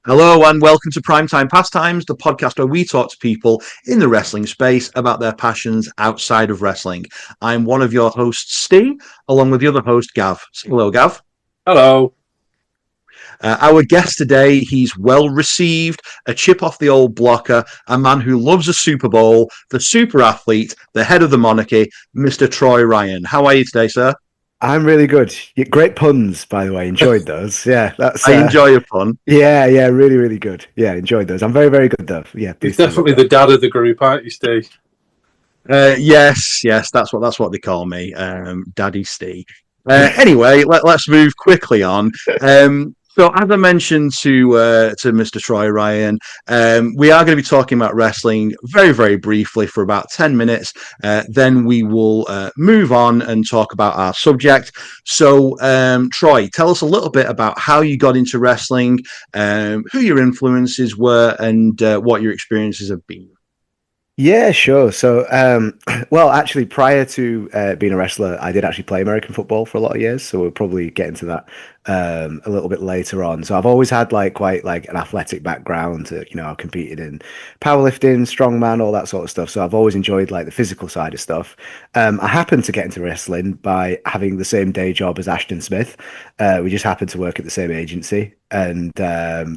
Hello and welcome to Primetime Pastimes, the podcast where we talk to people in the wrestling space about their passions outside of wrestling. I'm one of your hosts, Ste, along with the other host, Gav. Hello, Gav. Hello. Our guest today, he's well received, a chip off the old blocker, a man who loves a Super Bowl, the super athlete, the head of the monarchy, Mr. Troy Ryan. How are you today, sir? I'm really good. Great puns, by the way. Enjoyed those. Yeah, that's. I enjoy your fun. Yeah, really, really good. Yeah, enjoyed those. I'm very, very good though. Yeah, He's definitely the dad of the group, aren't you, Steve? Yes, that's what they call me, Daddy Ste. Anyway, let's move quickly on. So, as I mentioned to Mr. Troy Ryan, we are going to be talking about wrestling very, very briefly for about 10 minutes. Then we will move on and talk about our subject. So, Troy, tell us a little bit about how you got into wrestling, who your influences were, and what your experiences have been. Yeah, sure. So, well, actually, prior to being a wrestler, I did actually play American football for a lot of years. So we'll probably get into that a little bit later on. So I've always had quite an athletic background. I've competed in powerlifting, strongman, all that sort of stuff. So I've always enjoyed the physical side of stuff. I happened to get into wrestling by having the same day job as Ashton Smith. We just happened to work at the same agency, and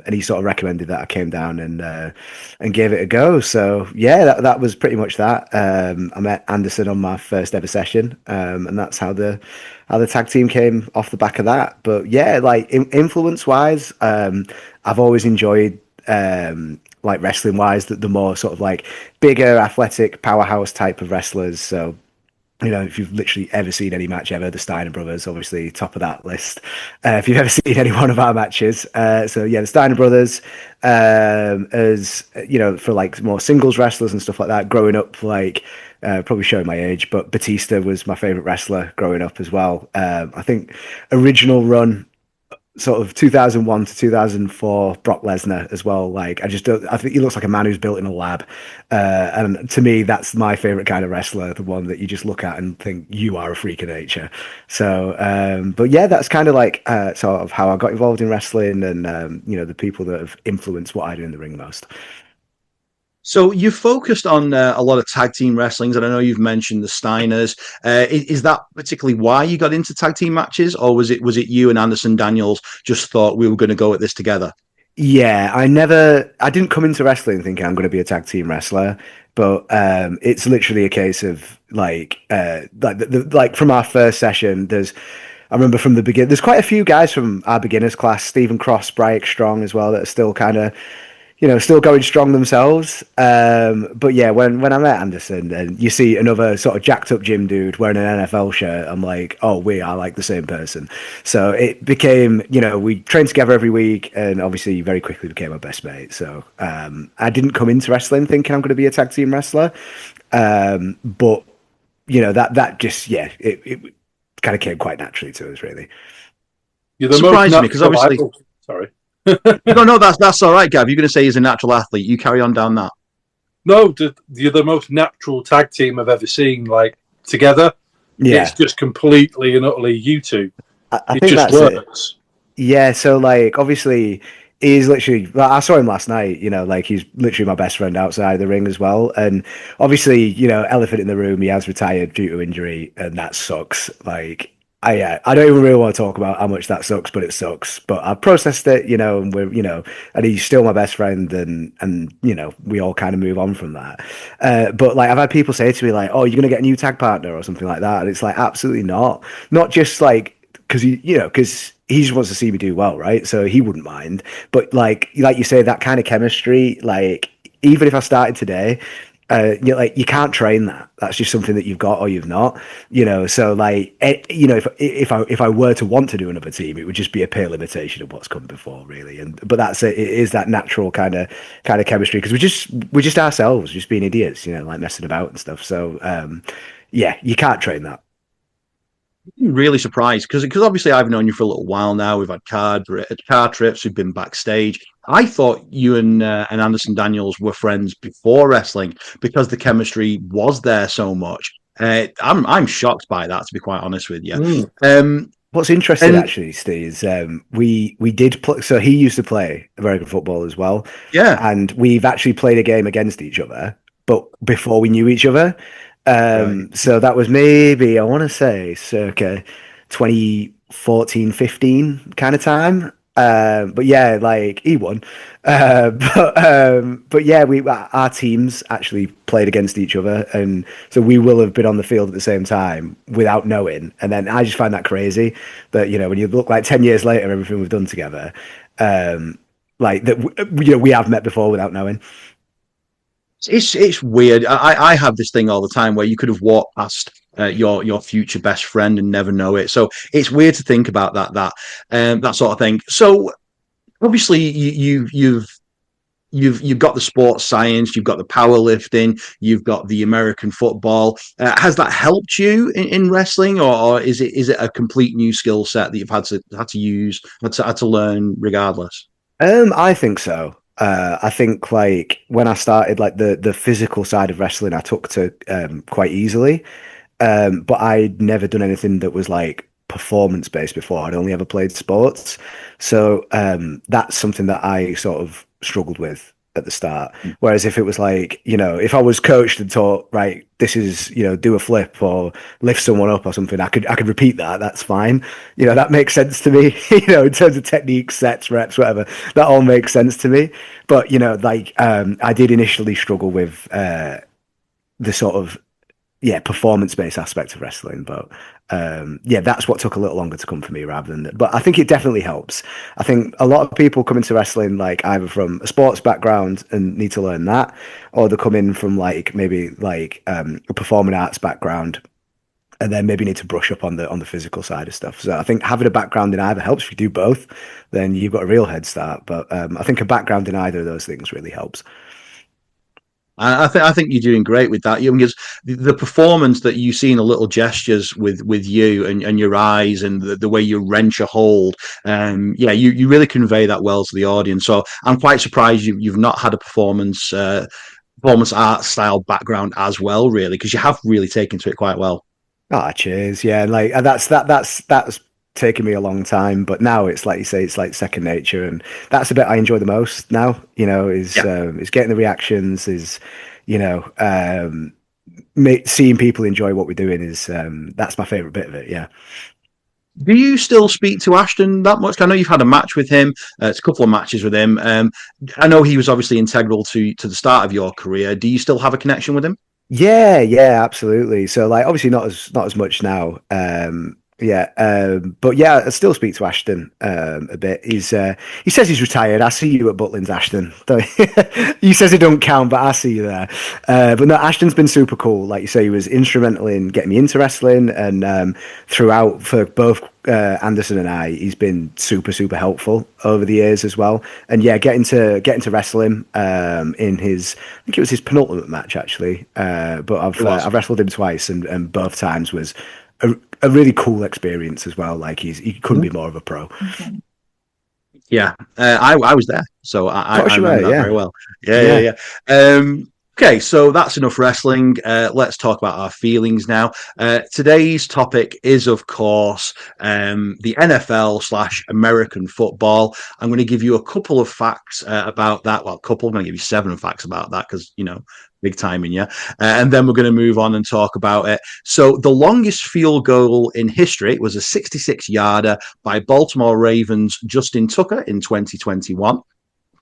he sort of recommended that I came down and gave it a go. So yeah, that was pretty much that. I met Anderson on my first ever session, and that's how the tag team came off the back of that. But yeah, influence wise, I've always enjoyed wrestling wise the more sort of bigger athletic powerhouse type of wrestlers. So if you've literally ever seen any match ever, the Steiner brothers, obviously top of that list. If you've ever seen any one of our matches, so yeah, the Steiner brothers, as for more singles wrestlers and stuff like that. Growing up, probably showing my age, but Batista was my favorite wrestler growing up as well. I think original run, sort of 2001 to 2004, Brock Lesnar as well. I think he looks like a man who's built in a lab. And to me, that's my favorite kind of wrestler, the one that you just look at and think you are a freak of nature. So, but yeah, that's kind of sort of how I got involved in wrestling and, the people that have influenced what I do in the ring most. So you focused on a lot of tag team wrestlings, and I know you've mentioned the Steiners. Is that particularly why you got into tag team matches, or was it you and Anderson Daniels just thought we were going to go at this together? Yeah, I didn't come into wrestling thinking I'm going to be a tag team wrestler, but it's literally a case of from our first session. I remember from the beginning, there's quite a few guys from our beginners class, Stephen Cross, Bryek Strong as well, that are still kind of still going strong themselves. But yeah, when I met Anderson and you see another sort of jacked up gym dude wearing an NFL shirt, I'm like, oh, we are the same person. So it became, we trained together every week, and obviously very quickly became our best mate. So I didn't come into wrestling thinking I'm going to be a tag team wrestler. But that just, yeah, it kind of came quite naturally to us, really. You're the surprised me because obviously, sorry. no, that's all right, Gav. You're going to say he's a natural athlete. You carry on down that. No, you're the most natural tag team I've ever seen, together. Yeah. It's just completely and utterly you two. I think just works. Yeah, so obviously he's literally, I saw him last night, he's literally my best friend outside the ring as well. And obviously, elephant in the room, he has retired due to injury, and that sucks. I don't even really want to talk about how much that sucks, but it sucks. But I've processed it, and we're, and he's still my best friend, and we all kind of move on from that. But I've had people say to me oh, you're gonna get a new tag partner or something like that, and it's absolutely not. Not just because because he just wants to see me do well, right? So he wouldn't mind. But like you say, that kind of chemistry, even if I started today. You can't train that. That's just something that you've got or you've not. So if I were to want to do another team, it would just be a pale imitation of what's come before, really. But that's it. It is that natural kind of chemistry because we're just ourselves, just being idiots, messing about and stuff. So yeah, you can't train that. I'm really surprised because obviously I've known you for a little while now. We've had car trips. We've been backstage. I thought you and Anderson Daniels were friends before wrestling because the chemistry was there so much. I'm shocked by that, to be quite honest with you. What's interesting And actually, Steve, is we did play. So he used to play American football as well, yeah, and we've actually played a game against each other, but before we knew each other. right. So that was maybe I want to say circa 2014, 15 kind of time. But yeah, like he won. But yeah, we our teams actually played against each other, and so we will have been on the field at the same time without knowing. And then I just find that crazy that when you look like 10 years later, everything we've done together, like that, we have met before without knowing. It's weird. I have this thing all the time where you could have walked past your future best friend and never know it. So it's weird to think about that sort of thing. So obviously you've got the sports science, you've got the powerlifting, you've got the American football. Has that helped you in wrestling, or is it a complete new skill set that you've had to use, had to learn regardless? I think so. I think like when I started, like the physical side of wrestling, I took to quite easily. But I'd never done anything that was like performance based before. I'd only ever played sports. So that's something that I sort of struggled with at the start. Whereas if it was like, if I was coached and taught, right, this is, do a flip or lift someone up or something, I could repeat that. That's fine. That makes sense to me, in terms of techniques, sets, reps, whatever. That all makes sense to me. But, like I did initially struggle with the sort of performance based aspect of wrestling. But that's what took a little longer to come for me rather than. But I think it definitely helps. I think a lot of people come into wrestling like either from a sports background and need to learn that, or they come in from like maybe like a performing arts background. And then maybe need to brush up on the physical side of stuff. So I think having a background in either helps. If you do both, then you've got a real head start. But I think a background in either of those things really helps. I think you're doing great with that. Because the performance that you see in the little gestures with you and your eyes and the way you wrench a hold, you really convey that well to the audience. So I'm quite surprised you've not had a performance art style background as well, really, because you have really taken to it quite well. Ah, cheers. Yeah, and like that's taken me a long time, but now it's like you say, it's like second nature, and that's the bit I enjoy the most now. Yeah. Is getting the reactions, is you know, seeing people enjoy what we're doing is that's my favorite bit of it. Yeah. Do you still speak to Ashton that much? I know you've had a match with him. It's a couple of matches with him. I know he was obviously integral to the start of your career. Do you still have a connection with him? Yeah, absolutely. So like obviously not as much now. But yeah, I still speak to Ashton a bit. He says he's retired. I see you at Butlins, Ashton. He says it don't count, but I see you there. But no, Ashton's been super cool. Like you say, he was instrumental in getting me into wrestling, and throughout for both Anderson and I, he's been super helpful over the years as well. And yeah, getting to wrestle him in his, I think it was his penultimate match actually. But I've wrestled him twice, and both times was a really cool experience as well. Like he couldn't be more of a pro. Yeah, I was there, so Of I course you were, remember that very yeah. well. Yeah, Yeah. yeah, yeah. Okay, so that's enough wrestling. Let's talk about our feelings now. Today's topic is, of course, the NFL slash American football. I'm going to give you a couple of facts about that. Well, a couple. I'm going to give you 7 facts about that because, big time in you. And then we're going to move on and talk about it. So the longest field goal in history was a 66-yarder by Baltimore Ravens Justin Tucker in 2021.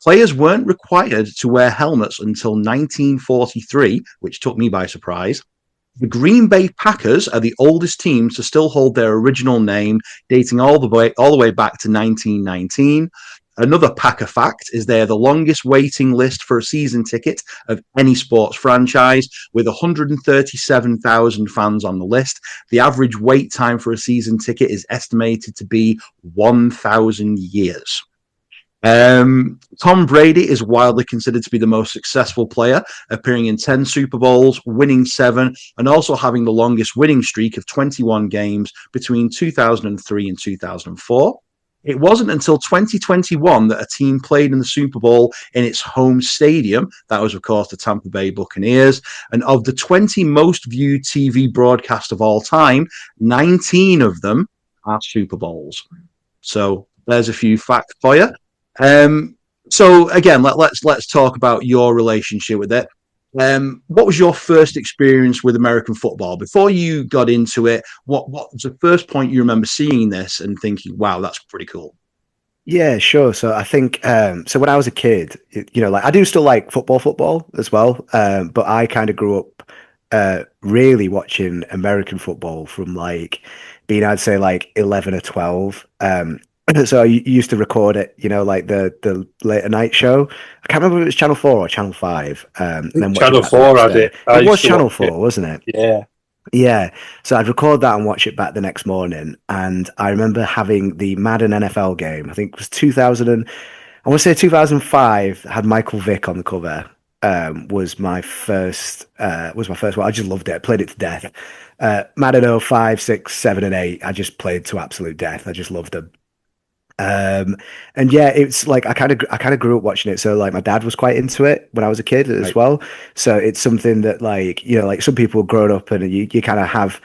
Players weren't required to wear helmets until 1943, which took me by surprise. The Green Bay Packers are the oldest team to still hold their original name, dating all the way back to 1919. Another Packer fact is they're the longest waiting list for a season ticket of any sports franchise, with 137,000 fans on the list. The average wait time for a season ticket is estimated to be 1,000 years. Tom Brady is widely considered to be the most successful player, appearing in 10 Super Bowls, winning 7, and also having the longest winning streak of 21 games between 2003 and 2004. It wasn't until 2021 that a team played in the Super Bowl in its home stadium. That was, of course, the Tampa Bay Buccaneers. And of the 20 most viewed TV broadcasts of all time, 19 of them are Super Bowls. So there's a few facts for you. So again, let's talk about your relationship with it. What was your first experience with American football before you got into it? What was the first point you remember seeing this and thinking, "Wow, that's pretty cool"? Yeah, sure. So I think so when I was a kid, like I do still like football as well. But I kind of grew up really watching American football from like being, I'd say like 11 or 12. So I used to record it, like the later night show. I can't remember if it was Channel 4 or Channel 5. And then watch it Channel back the 4 next had day. it. I It was used to Channel watch it. 4, wasn't it? Yeah. Yeah, so I'd record that and watch it back the next morning. And I remember having the Madden NFL game. I think it was 2000 I want to say 2005. Had Michael Vick on the cover. Was my first one. I just loved it. I played it to death. Madden 05, 6, 7, and 8. I just played to absolute death. I just loved them. And yeah, it's like I kind of grew up watching it. So like my dad was quite into it when I was a kid as Right. well. So it's something that like like some people grown up and you kind of have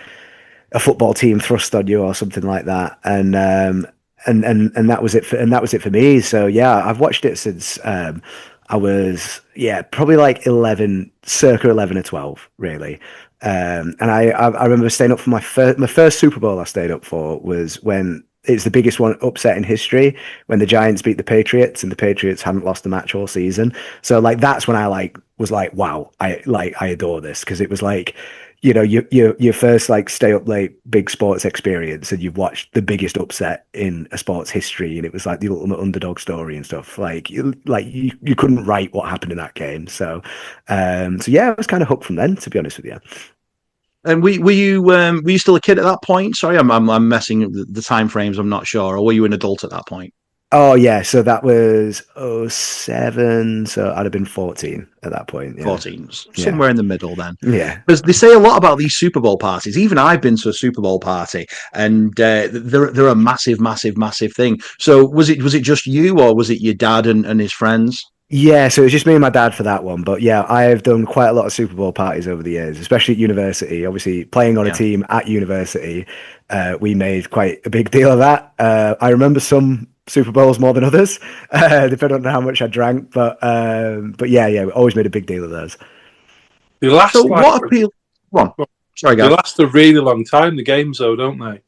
a football team thrust on you or something like that. And that was it for me. So yeah, I've watched it since I was probably like 11, circa 11 or 12, really. And I remember staying up for my first Super Bowl I stayed up for was when it's the biggest one upset in history when the Giants beat the Patriots and the Patriots hadn't lost a match all season. So like that's when I like was like, wow, I adore this because it was like, your first like stay up late big sports experience and you've watched the biggest upset in a sports history and it was like the ultimate underdog story and stuff. Like you couldn't write what happened in that game. So yeah, I was kind of hooked from then, to be honest with you. And were you still a kid at that point? Sorry, I'm messing up the time frames. I'm not sure. Or were you an adult at that point? Oh yeah, so that was '07. So I'd have been 14 at that point. Yeah. 14, Yeah. somewhere in the middle then. Yeah. Because they say a lot about these Super Bowl parties. Even I've been to a Super Bowl party, and they're a massive, massive, massive thing. So was it just you, or was it your dad and his friends? Yeah, so it was just me and my dad for that one. But yeah, I have done quite a lot of Super Bowl parties over the years, especially at university. Obviously, playing on a Yeah. team at university, we made quite a big deal of that. I remember some Super Bowls more than others, depending on how much I drank. But yeah, we always made a big deal of those. They So last like what appeal? Go on. Sorry, they Gav. last a really long time, the games though, don't they?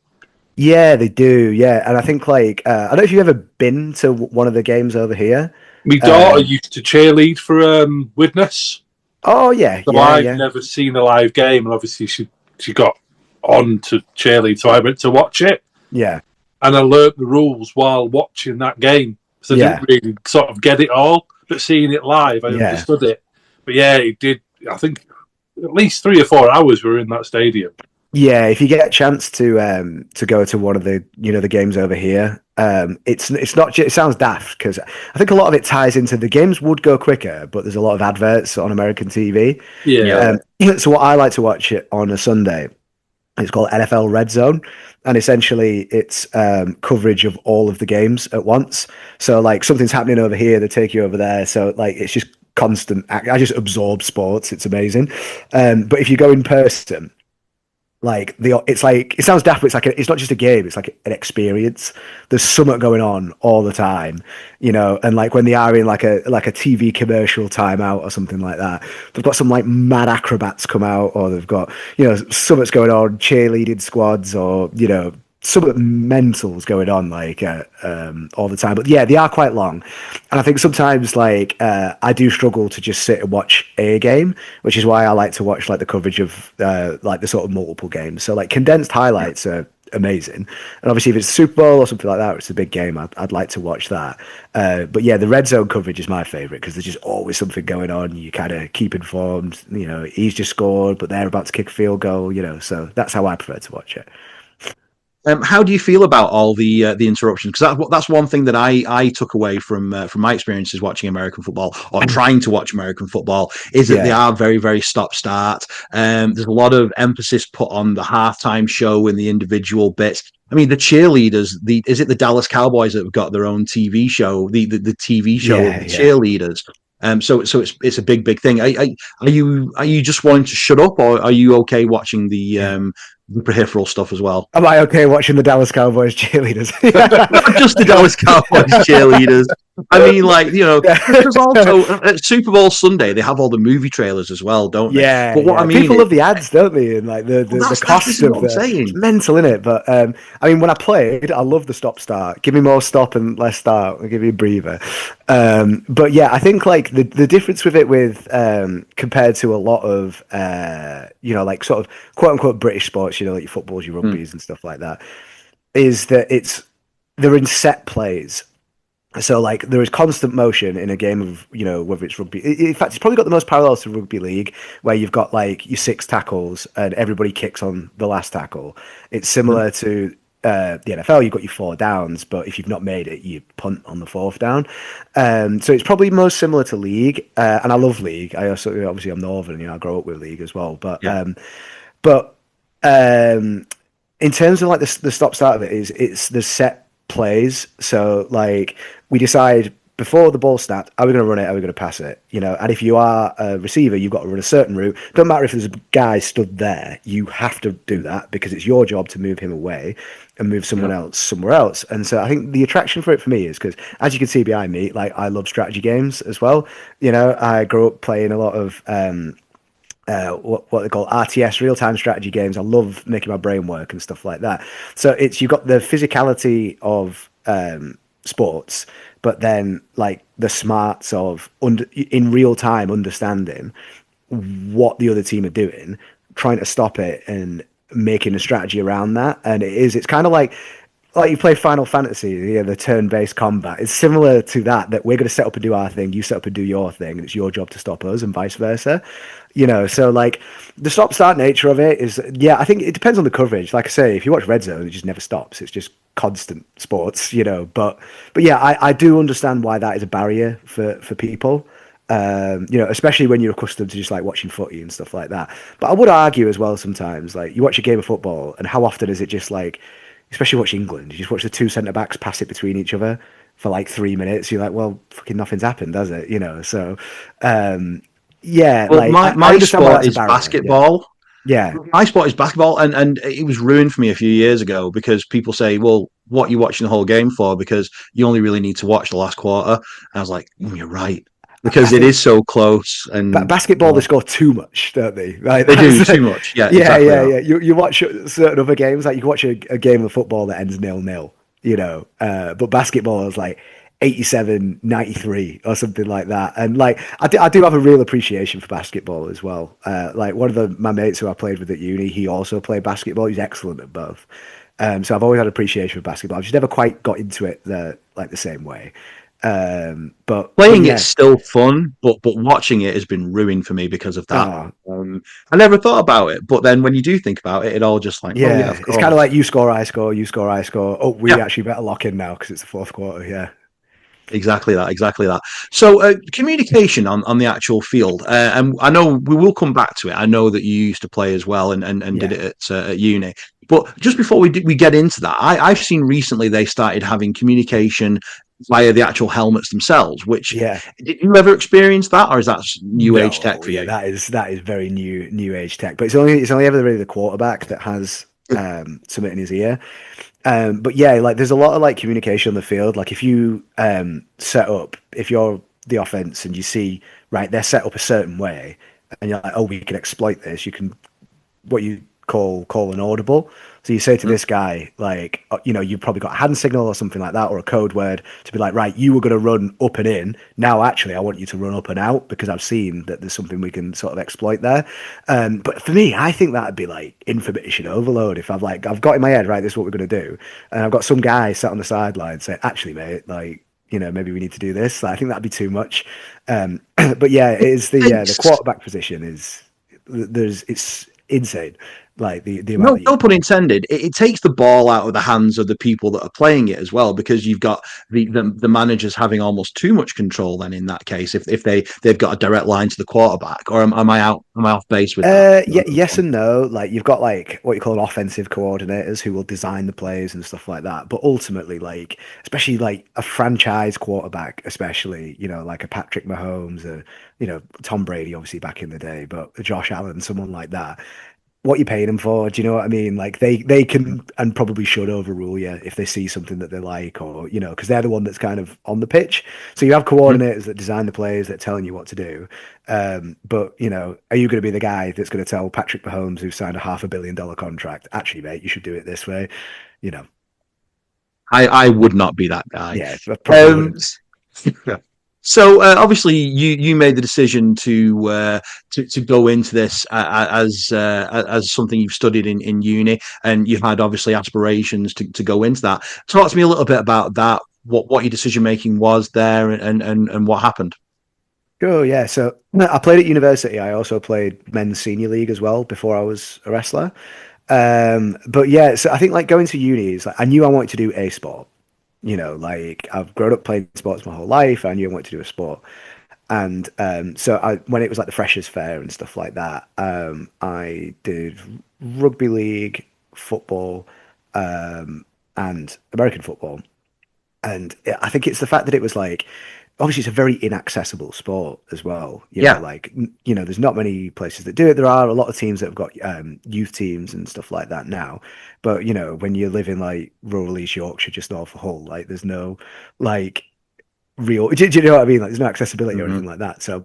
Yeah, they do. Yeah, and I think like I don't know if you've ever been to one of the games over here. My daughter Um, used to cheerlead for Widnes. oh yeah, So yeah, I've yeah, never seen a live game, and obviously she got on to cheerlead, so I went to watch it, yeah, and I learnt the rules while watching that game. So I yeah, didn't really sort of get it all, but seeing it live, I yeah. understood it. But yeah, it did. I think at least 3 or 4 hours we were in that stadium. Yeah, if you get a chance to go to one of the games over here, it's not it sounds daft because I think a lot of it ties into the games would go quicker, but there's a lot of adverts on American TV. Yeah, So what I like to watch it on a Sunday, it's called NFL RedZone, and essentially it's coverage of all of the games at once. So like something's happening over here, they take you over there. So like it's just constant. I just absorb sports. It's amazing. But if you go in person, it's like it sounds daft, but it's not just a game, it's like an experience. There's something going on all the time, and like when they are in like a TV commercial timeout or something like that, they've got some like mad acrobats come out, or they've got something's going on, cheerleading squads, or something mental's going on all the time. But yeah, they are quite long, and I think sometimes like I do struggle to just sit and watch a game, which is why I like to watch like the coverage of like the sort of multiple games. So like condensed highlights are amazing, and obviously if it's Super Bowl or something like that, or it's a big game, I'd like to watch that. But yeah, the red zone coverage is my favorite because there's just always something going on. You kind of keep informed. He's just scored, but they're about to kick a field goal. So that's how I prefer to watch it. How do you feel about all the interruptions? Because that's one thing that I took away from my experiences watching American football or trying to watch American football is that they Yeah. are very, very stop start. There's a lot of emphasis put on the halftime show and the individual bits. I mean, the cheerleaders. Is it the Dallas Cowboys that have got their own TV show? The TV show of Yeah, the yeah. cheerleaders. So it's a big thing. Are you just wanting to shut up, or are you okay watching the Yeah. the peripheral stuff as well. Am I okay watching the Dallas Cowboys cheerleaders? Not just the Dallas Cowboys cheerleaders. I mean, like, because also at Super Bowl Sunday they have all the movie trailers as well, don't they? Yeah, But what I mean people is, love the ads, don't they? And like the this cost is of what I'm it's saying. mental, isn't it? But I mean, when I played, I love the stop start. Give me more stop and less start. I'll give you a breather. But yeah, I think like the difference with it compared to a lot of like sort of quote unquote British sports, like your footballs, your rugbies, and stuff like that, is that they're in set plays. So like there is constant motion in a game of whether it's rugby. In fact, it's probably got the most parallels to rugby league, where you've got like your 6 tackles and everybody kicks on the last tackle. It's similar to the NFL. You've got your 4 downs, but if you've not made it, you punt on the 4th down. So it's probably most similar to league, and I love league. I also obviously I'm Northern, I grew up with league as well. But Yeah. In terms of like the stop start of it, it's the set plays. So like we decide before the ball snapped, are we going to run it? Are we going to pass it? And if you are a receiver, you've got to run a certain route. Don't matter if there's a guy stood there, you have to do that because it's your job to move him away and move someone else somewhere else. And so I think the attraction for it for me is because, as you can see behind me, like I love strategy games as well. I grew up playing a lot of what they call RTS, real time strategy games. I love making my brain work and stuff like that. So you've got the physicality of sports, but then like the smarts of in real time understanding what the other team are doing, trying to stop it and making a strategy around that. And it's kind of like you play Final Fantasy, the turn-based combat. It's similar to that we're going to set up and do our thing, you set up and do your thing, and it's your job to stop us, and vice versa. So like the stop-start nature of it is, I think it depends on the coverage. Like I say, if you watch RedZone, it just never stops. It's just constant sports, But yeah, I do understand why that is a barrier for people. Especially when you're accustomed to just like watching footy and stuff like that. But I would argue as well sometimes, like you watch a game of football, and how often is it just like, especially watch England, you just watch the 2 centre backs pass it between each other for like 3 minutes. You're like, well, fucking nothing's happened, does it? So, yeah. Well, like my understand why sport that's a is barrier. basketball. Yeah. My sport is basketball, and it was ruined for me a few years ago because people say, well, what are you watching the whole game for? Because you only really need to watch the last quarter. And I was like, you're right. Because it is so close. And basketball, they score too much, don't they? Right? They do too much. Yeah, exactly. Yeah. You watch certain other games, like you can watch a game of football that ends 0-0, but basketball is like 87-93 or something like that. And like I do have a real appreciation for basketball as well. Like one of my mates who I played with at uni, he also played basketball. He's excellent at both. So I've always had appreciation for basketball. I've just never quite got into it the same way. But playing it's still fun, but watching it has been ruined for me because of that. I never thought about it, but then when you do think about it, it all just like, it's kind of like you score, I score, you score, I score. Oh, we actually better lock in now because it's the 4th quarter. Yeah. Exactly that. So communication on the actual field, and I know we will come back to it. I know that you used to play as well and did it at uni. But just before we get into that, I've seen recently they started having communication via the actual helmets themselves. Which did you ever experience that, or is that new age tech for you? That is very new age tech. But it's only ever really the quarterback that has something in his ear. But yeah, like there's a lot of like communication on the field. Like if you set up, if you're the offense and you see, right, they're set up a certain way and you're like, oh, we can exploit this. You can, what you call an audible. So you say to this guy, like, you've probably got a hand signal or something like that, or a code word to be like, right, you were going to run up and in. Now, actually, I want you to run up and out because I've seen that there's something we can sort of exploit there. But for me, I think that'd be like information overload. If I've got in my head, right, this is what we're going to do. And I've got some guy sat on the sideline saying, actually, mate, like, maybe we need to do this. Like, I think that'd be too much. But yeah, it is the quarterback position it's insane. Like the amount no pun intended. It takes the ball out of the hands of the people that are playing it as well, because you've got the managers having almost too much control. Then in that case, if they've got a direct line to the quarterback, or am I off base with that? Yes and no. Like you've got like what you call offensive coordinators who will design the plays and stuff like that. But ultimately, like especially like a franchise quarterback, especially like a Patrick Mahomes or Tom Brady, obviously back in the day, but Josh Allen, someone like that. what you're paying them for. Do you know what I mean? Like they can and probably should overrule you if they see something that they like, or because they're the one that's kind of on the pitch. So you have coordinators that design the plays that are telling you what to do. But are you going to be the guy that's going to tell Patrick Mahomes, who signed a $500 million contract, actually, mate, you should do it this way? I would not be that guy. Yeah, I probably wouldn't. So obviously you made the decision to go into this as something you've studied in uni, and you had obviously aspirations to go into that. Talk to me a little bit about that. What your decision making was there, and what happened. Sure, yeah. So I played at university. I also played men's senior league as well before I was a wrestler. But yeah, so I think like going to uni is like I knew I wanted to do a sport. Like I've grown up playing sports my whole life. I knew I wanted to do a sport. And so when it was like the freshers fair and stuff like that, I did rugby league, football, and American football. And I think it's the fact that it was like, obviously it's a very inaccessible sport as well. Yeah. There's not many places that do it. There are a lot of teams that have got youth teams and stuff like that now. But, when you live in like rural East Yorkshire, just north of Hull, like there's no like real, do you know what I mean? Like there's no accessibility or anything like that. So,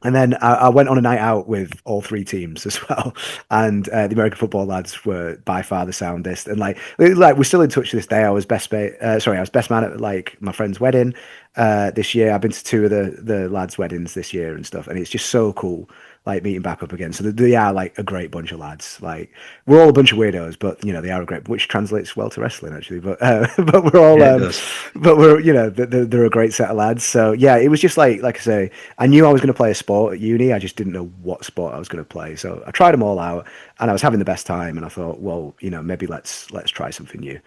and then I went on a night out with all three teams as well, and the American football lads were by far the soundest. And like we're still in touch to this day. I was best man at like my friend's wedding this year. I've been to two of the lads' weddings this year and stuff, and it's just so cool. Like meeting back up again. So they are like a great bunch of lads. Like we're all a bunch of weirdos, but they are a great, which translates well to wrestling actually. But but we're all, but we're they're a great set of lads. So yeah, it was just like I say, I knew I was going to play a sport at uni. I just didn't know what sport I was going to play. So I tried them all out, and I was having the best time. And I thought, well, maybe let's try something new.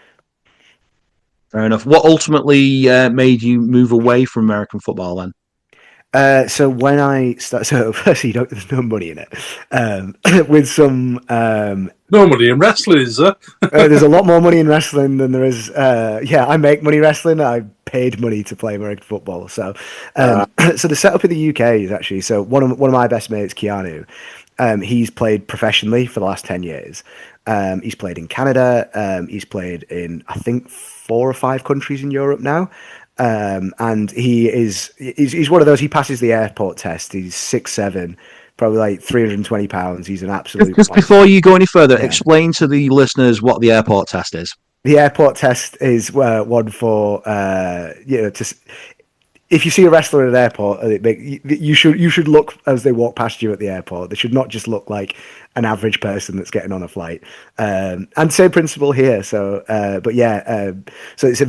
Fair enough. What ultimately made you move away from American football then? So when I start, so firstly, there's no money in it. With some, no money in wrestling, is there? There's a lot more money in wrestling than there is. Yeah, I make money wrestling. I paid money to play American football. So, so the setup in the UK is actually so one of my best mates, Keanu. He's played professionally for the last 10 years. He's played in Canada. He's played in I think 4 or 5 countries in Europe now. And he's one of those. He passes the airport test. He's 6'7", probably like 320 pounds. He's an absolute. Just before you go any further, explain to the listeners what the airport test is. The airport test is one for if you see a wrestler at an airport, you should look as they walk past you at the airport. They should not just look like an average person that's getting on a flight. And same principle here. So, but yeah, so it's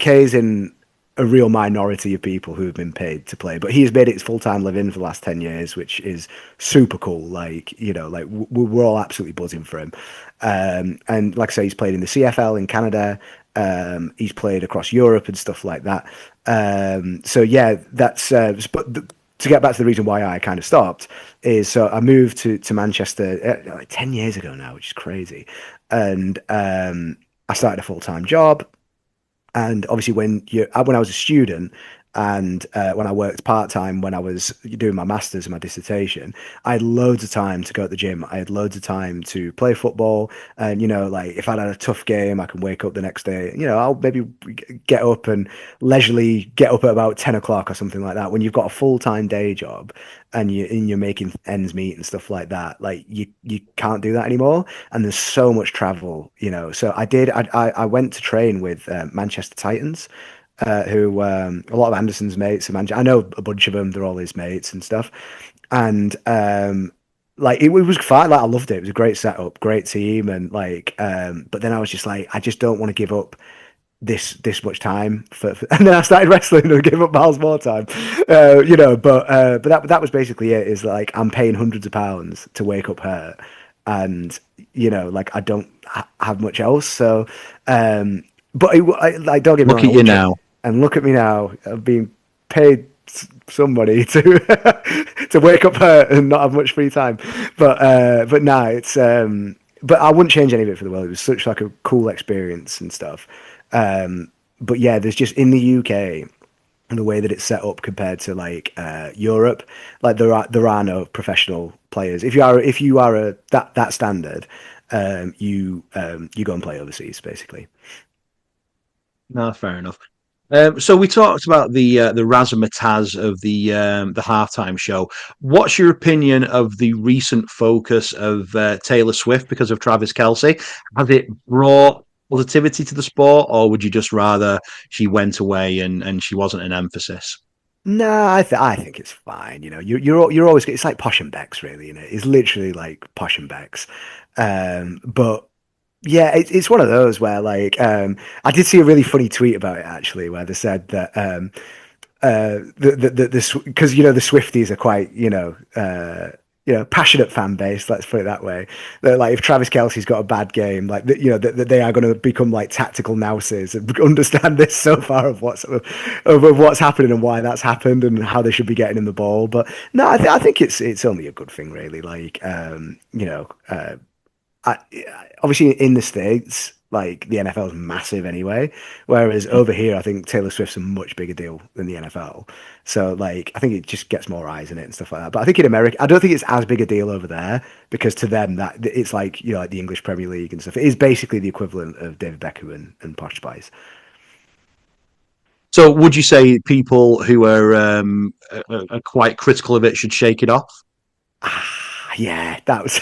Kay's in a real minority of people who have been paid to play, but he's made it his full-time living for the last 10 years, which is super cool. Like, we're all absolutely buzzing for him. And like I say, he's played in the CFL in Canada. He's played across Europe and stuff like that. So yeah, that's, but to get back to the reason why I kind of stopped is, so I moved to Manchester like 10 years ago now, which is crazy. And, I started a full-time job. And obviously when I was a student and when I worked part-time, when I was doing my master's and my dissertation, I had loads of time to go to the gym. I had loads of time to play football. And, like if I had a tough game, I can wake up the next day, I'll maybe get up and leisurely get up at about 10 o'clock or something like that. When you've got a full-time day job and you're making ends meet and stuff like that, like you can't do that anymore. And there's so much travel, So I went to train with Manchester Titans. Who a lot of Anderson's mates I know a bunch of them, they're all his mates and stuff. And like it was fine, like I loved it. It was a great setup, great team, and like but then I was just like, I just don't want to give up this much time for and then I started wrestling and gave up miles more time. But that was basically it, is like I'm paying hundreds of pounds to wake up hurt, and like I don't have much else. So but like, don't get me wrong. Look at you now. And look at me now. I've been paid some money to to wake up hurt and not have much free time. But nah, it's but I wouldn't change any of it for the world. It was such like a cool experience and stuff. But yeah, there's just in the UK, and the way that it's set up compared to like Europe. Like there are no professional players. If you are that standard, you go and play overseas basically. No, fair enough. So we talked about the razzmatazz of the halftime show. What's your opinion of the recent focus of Taylor Swift because of Travis Kelce? Has it brought positivity to the sport, or would you just rather she went away and she wasn't an emphasis? No, I think it's fine. You know, you're always it's like Posh and Becks, really. You know, it's literally like Posh and Becks. But yeah, it's one of those where like I did see a really funny tweet about it actually, where they said that the because you know the Swifties are quite passionate fan base. Let's put it that way. That like if Travis Kelce's got a bad game, like that they are going to become like tactical nouses and understand this so far of what's happening and why that's happened and how they should be getting in the ball. But no, I think it's only a good thing really. Like obviously in the States, like the NFL is massive anyway, whereas over here, I think Taylor Swift's a much bigger deal than the NFL. So like, I think it just gets more eyes in it and stuff like that. But I think in America, I don't think it's as big a deal over there because to them that it's like like the English Premier League and stuff. It is basically the equivalent of David Beckham and Posh Spice. So would you say people who are quite critical of it should shake it off? Yeah, that was.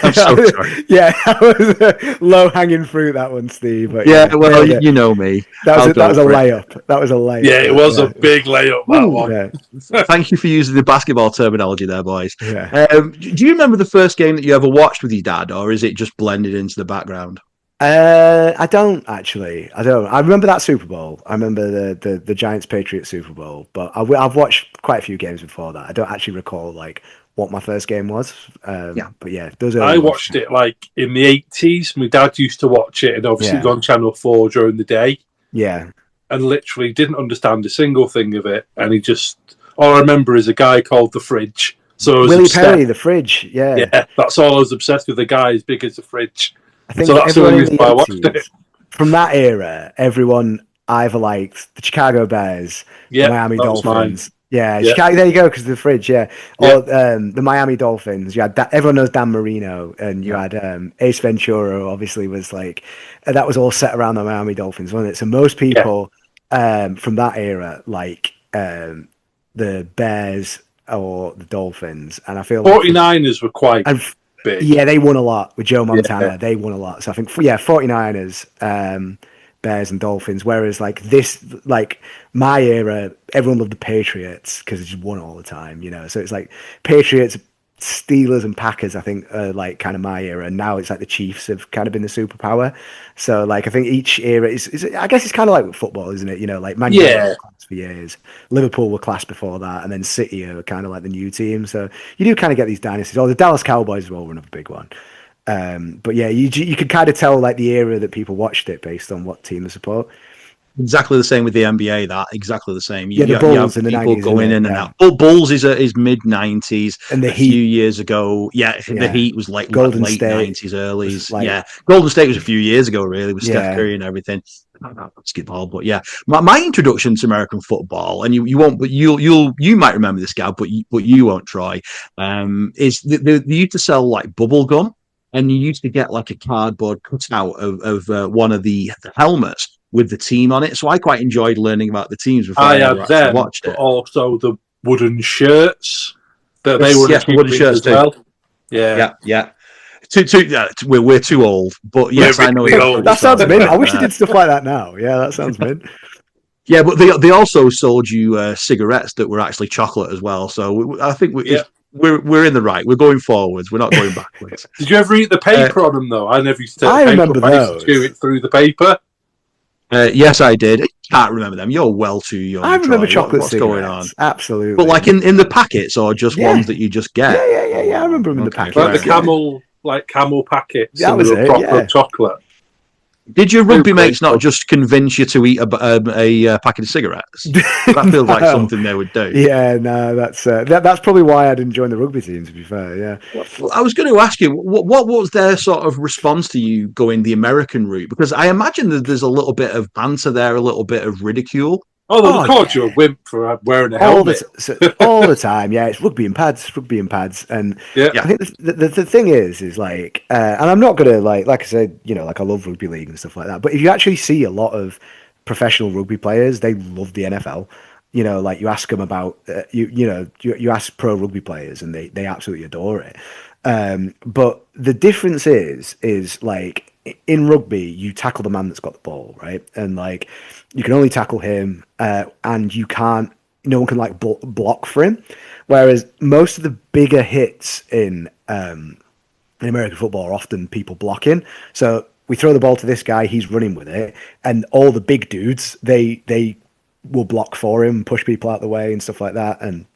I'm so sorry. Yeah, that was low hanging fruit. That one, Steve. But yeah, well, you know me. That was a layup. That was a layup. Yeah, it was a big layup. That one. Yeah. Thank you for using the basketball terminology there, boys. Yeah. Do you remember the first game that you ever watched with your dad, or is it just blended into the background? I don't actually. I don't. I remember that Super Bowl. I remember the Giants Patriots Super Bowl. But I've watched quite a few games before that. I don't actually recall like what my first game was. But yeah, those are. I watched it like in the 80s. My dad used to watch it, and obviously it was on Channel 4 during the day. Yeah, and literally didn't understand a single thing of it. And he just all I remember is a guy called the Fridge. So Willie Perry, the Fridge. Yeah, that's all I was obsessed with. The guy as big as the Fridge. I think so that's the only reason why I watched it. From that era, everyone either liked the Chicago Bears, the Miami Dolphins. Yeah, Chicago. There you go, because the Fridge. Yeah, or the Miami Dolphins. You had everyone knows Dan Marino, and you had Ace Ventura. Who obviously, was like that was all set around the Miami Dolphins, wasn't it? So most people from that era like the Bears or the Dolphins, and I feel 49ers were quite big. Yeah, they won a lot with Joe Montana. Yeah. They won a lot. So I think 49ers, Bears and Dolphins. Whereas like this, like my era, everyone loved the Patriots because they just won all the time, you know. So it's like Patriots, Steelers and Packers, I think, are like kind of my era. And now it's like the Chiefs have kind of been the superpower. So like I think each era is I guess it's kind of like with football, isn't it? You know, like Man United were class for years, Liverpool were class before that, and then City are kind of like the new team. So you do kind of get these dynasties. Or the Dallas Cowboys as well were another big one. But yeah, you could kind of tell like the era that people watched it based on what team they support. Exactly the same with the NBA. That exactly the same. The Bulls in the people 90s, going in and out. Bulls is mid 90s, and the Heat, few years ago. The Heat was like Golden late State 90s, early. Golden State was a few years ago, really, with Steph Curry and everything. Basketball, but my introduction to American football, and you won't, but you might remember this, Gav, but you won't, Troy. Is they used to sell like bubble gum, and you used to get like a cardboard cutout of one of the helmets with the team on it. So I quite enjoyed learning about the teams before I ever actually watched it. But also the wooden shirts that they were wooden shirts as well. Yeah. We're too old, but yes, I know. That sounds mint. I wish you did stuff like that now. Yeah, that sounds mint. Yeah, but they also sold you cigarettes that were actually chocolate as well. So I think we're in the right. We're going forwards. We're not going backwards. Did you ever eat the paper on them though? I never used to. I remember those. I used to chew it through the paper. Yes, I did. I can't remember them. You're well too young. I remember Troy. chocolate What's cigarettes. going on? Absolutely. But like in the packets or just ones that you just get? Yeah. I remember them in the packets. Like the camel packets. That was it. Proper chocolate. Did your rugby mates not just convince you to eat a packet of cigarettes? That feels like something they would do. Yeah, no, that's probably why I didn't join the rugby team, to be fair, yeah. Well, I was going to ask you, what was their sort of response to you going the American route? Because I imagine that there's a little bit of banter there, a little bit of ridicule. Oh, they Oh, called you a wimp for wearing a all helmet. all the time. Yeah, it's rugby and pads, and Yeah. I think the thing is like, and I'm not gonna like I said, like I love rugby league and stuff like that. But if you actually see a lot of professional rugby players, they love the NFL. Like you ask them about you ask pro rugby players, and they absolutely adore it. But the difference is like in rugby, you tackle the man that's got the ball, right? And like you can only tackle him, and you can't. No one can like block for him. Whereas most of the bigger hits in American football are often people blocking. So we throw the ball to this guy, he's running with it, and all the big dudes they will block for him, push people out the way and stuff like that. And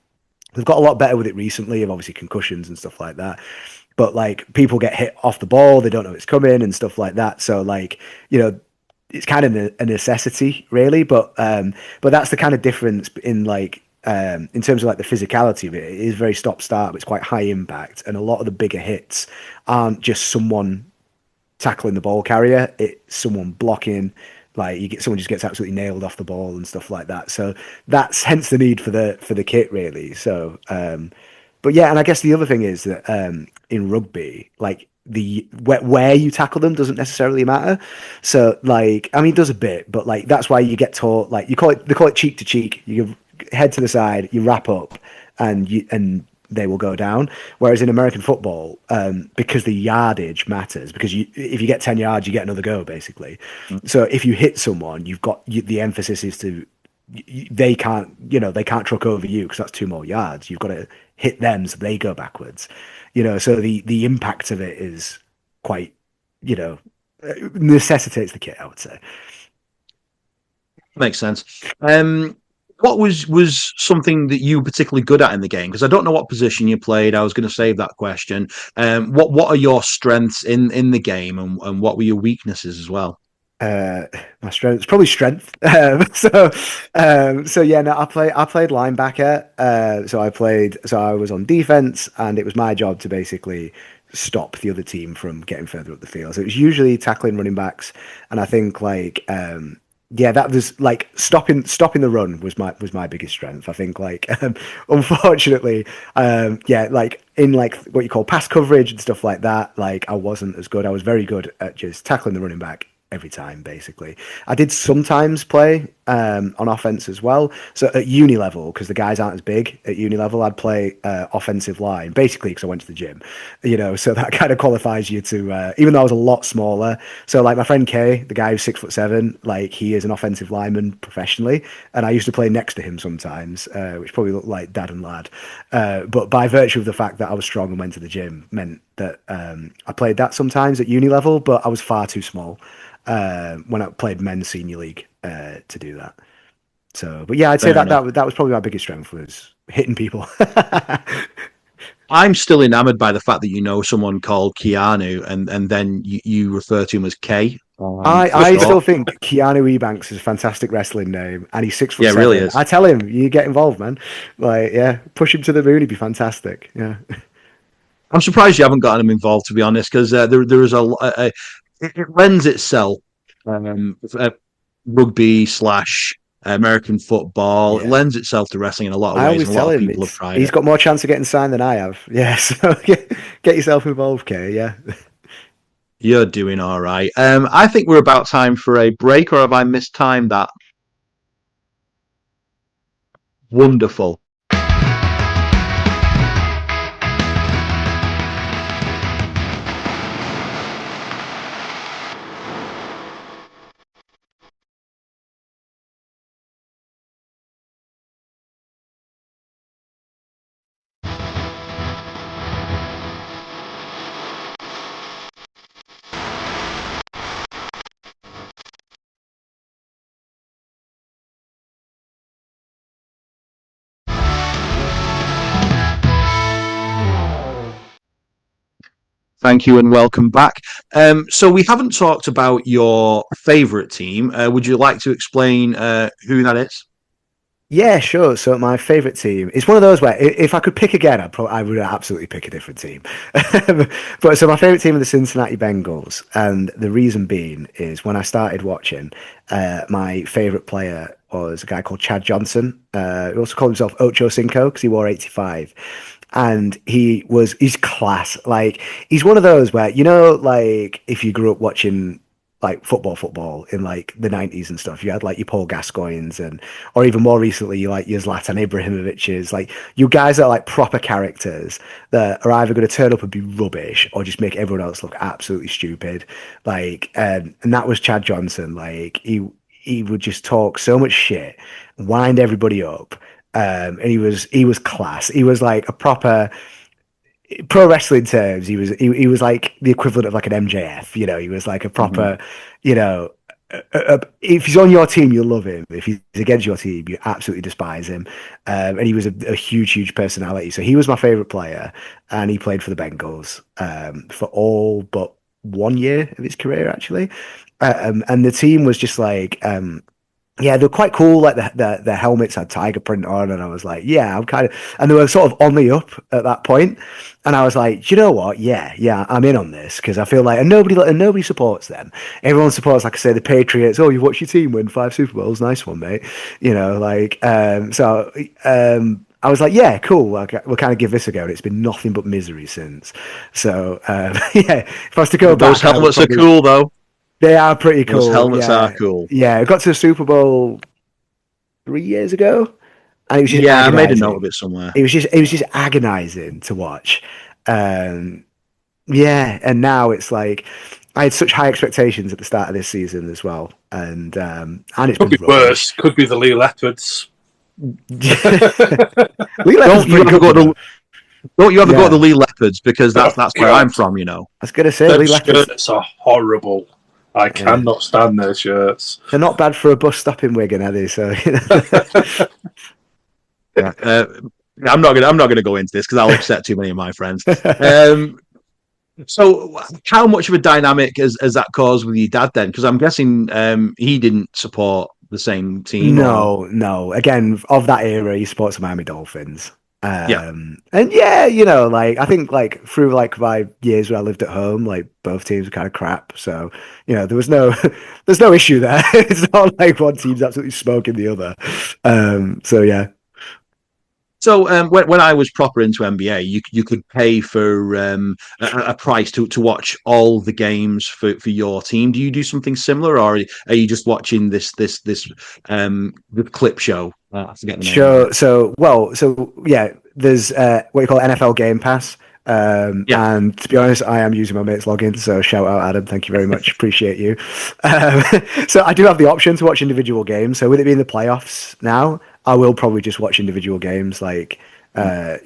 they've got a lot better with it recently, of obviously concussions and stuff like that. But like people get hit off the ball, they don't know it's coming and stuff like that. So like it's kind of a necessity, really. But that's the kind of difference in terms of like the physicality of it. It is very stop start, but it's quite high impact, and a lot of the bigger hits aren't just someone tackling the ball carrier; it's someone blocking. Like someone just gets absolutely nailed off the ball and stuff like that. So that's hence the need for the kit, really. So, but yeah, and I guess the other thing is that in rugby, like the where you tackle them doesn't necessarily matter. So like, I mean, it does a bit, but like that's why you get taught, like they call it cheek to cheek. You head to the side, you wrap up, and they will go down. Whereas in American football, because the yardage matters, because if you get 10 yards, you get another go, basically. So if you hit someone, the emphasis is to they can't truck over you because that's 2 more yards. You've got to hit them so they go backwards. So the impact of it is quite necessitates the kit, I would say. Makes sense. What was something that you were particularly good at in the game? Because I don't know what position you played. I was going to save that question. What are your strengths in the game, and what were your weaknesses as well? My strength is probably strength. So yeah, no, I played linebacker. So I was on defense, and it was my job to basically stop the other team from getting further up the field. So it was usually tackling running backs, and I think yeah, that was like stopping the run was my biggest strength. I think unfortunately, yeah, like in like what you call pass coverage and stuff like that, like I wasn't as good. I was very good at just tackling the running back every time, basically. I did sometimes play on offense as well. So at uni level, because the guys aren't as big at uni level, I'd play offensive line, basically because I went to the gym, so that kind of qualifies you to, even though I was a lot smaller. So like my friend Kay, the guy who's 6'7", like he is an offensive lineman professionally, and I used to play next to him sometimes, which probably looked like dad and lad. But by virtue of the fact that I was strong and went to the gym meant that I played that sometimes at uni level, but I was far too small when I played men's senior league to do that. So, but yeah, I'd say Fair enough. that was probably my biggest strength, was hitting people. I'm still enamored by the fact that you know someone called Keanu, and then you refer to him as K. I still think Keanu Ebanks is a fantastic wrestling name, and he's 6'7". Yeah, it really is. I tell him, you get involved, man. Like, yeah, push him to the moon. He'd be fantastic. Yeah. I'm surprised you haven't gotten him involved, to be honest, because there is it lends itself rugby slash American football. Yeah. It lends itself to wrestling in a lot of I ways, always and a lot tell of him people have tried he's it. got more chance of getting signed than I have. Yeah, so get yourself involved, Kay. Yeah. You're doing all right. I think we're about time for a break, or have I mistimed that? Wonderful. Thank you and welcome back. So we haven't talked about your favourite team. Would you like to explain who that is? Yeah, sure. So my favorite team, it's one of those where if I could pick again, I would absolutely pick a different team. But so my favorite team are the Cincinnati Bengals, and the reason being is when I started watching, my favorite player was a guy called Chad Johnson. He also called himself Ocho Cinco because he wore 85. And he's class. Like, he's one of those where, like if you grew up watching like football in like the 90s and stuff. You had like your Paul Gascoignes or even more recently, you like your Zlatan Ibrahimovic's, like you guys that are like proper characters that are either going to turn up and be rubbish or just make everyone else look absolutely stupid. Like, and that was Chad Johnson. Like he would just talk so much shit, wind everybody up. And he was class. He was like a proper pro wrestling terms, he was like the equivalent of like an MJF. He was like a proper, you know, if he's on your team, you'll love him. If he's against your team, you absolutely despise him. And he was a huge personality. So he was my favorite player, and he played for the Bengals for all but 1 year of his career, actually. And the team was just like. Yeah, they were quite cool. Like the helmets had tiger print on, and I was like, yeah, I'm kind of. And they were sort of on the up at that point, and I was like, do you know what? Yeah, I'm in on this because I feel like, and nobody supports them. Everyone supports, like I say, the Patriots. Oh, you watch your team win 5 Super Bowls, nice one, mate. I was like, yeah, cool. We'll kind of give this a go. And it's been nothing but misery since. So yeah, if I was to go Those back, I would helmets are probably. cool, though. They are pretty Those cool. helmets are Yeah. cool. Yeah. I got to the Super Bowl 3 years ago, and it was just Yeah, I made a note of agonizing. it somewhere. It was just agonizing to watch. Um, yeah, and now it's like I had such high expectations at the start of this season as well, and it's Could been be worse. rubbish. Could be the Lee Leopards. Lee Leopard's Don't you pretty ever good, go you know. to Don't you ever go to the Yeah, Lee Leopards because Oh, that's where I'm God. from, you know. I was gonna say Them Lee Leopards. shirts are horrible. I Yeah, cannot stand their shirts. they're not bad for a bus stop in Wigan, are they? So. Yeah. I'm not gonna go into this because I'll upset too many of my friends. Um, so how much of a dynamic has that caused with your dad then? Because I'm guessing he didn't support the same team or No, no. Again, of that era, he supports the Miami Dolphins. yeah. And yeah, like I think like through like my years where I lived at home, like both teams were kind of crap. So, there was no there's no issue there. It's not like one team's absolutely smoking the other. So yeah. So when I was proper into NBA, you could pay for a price to watch all the games for your team. Do you do something similar, or are you just watching this the clip show? I forget the name of it. Sure. So yeah, there's what you call NFL Game Pass. Yeah. And to be honest, I am using my mate's login, so shout out Adam. Thank you very much. Appreciate you. Um, so I do have the option to watch individual games. So with it being the playoffs now, I will probably just watch individual games. Like, I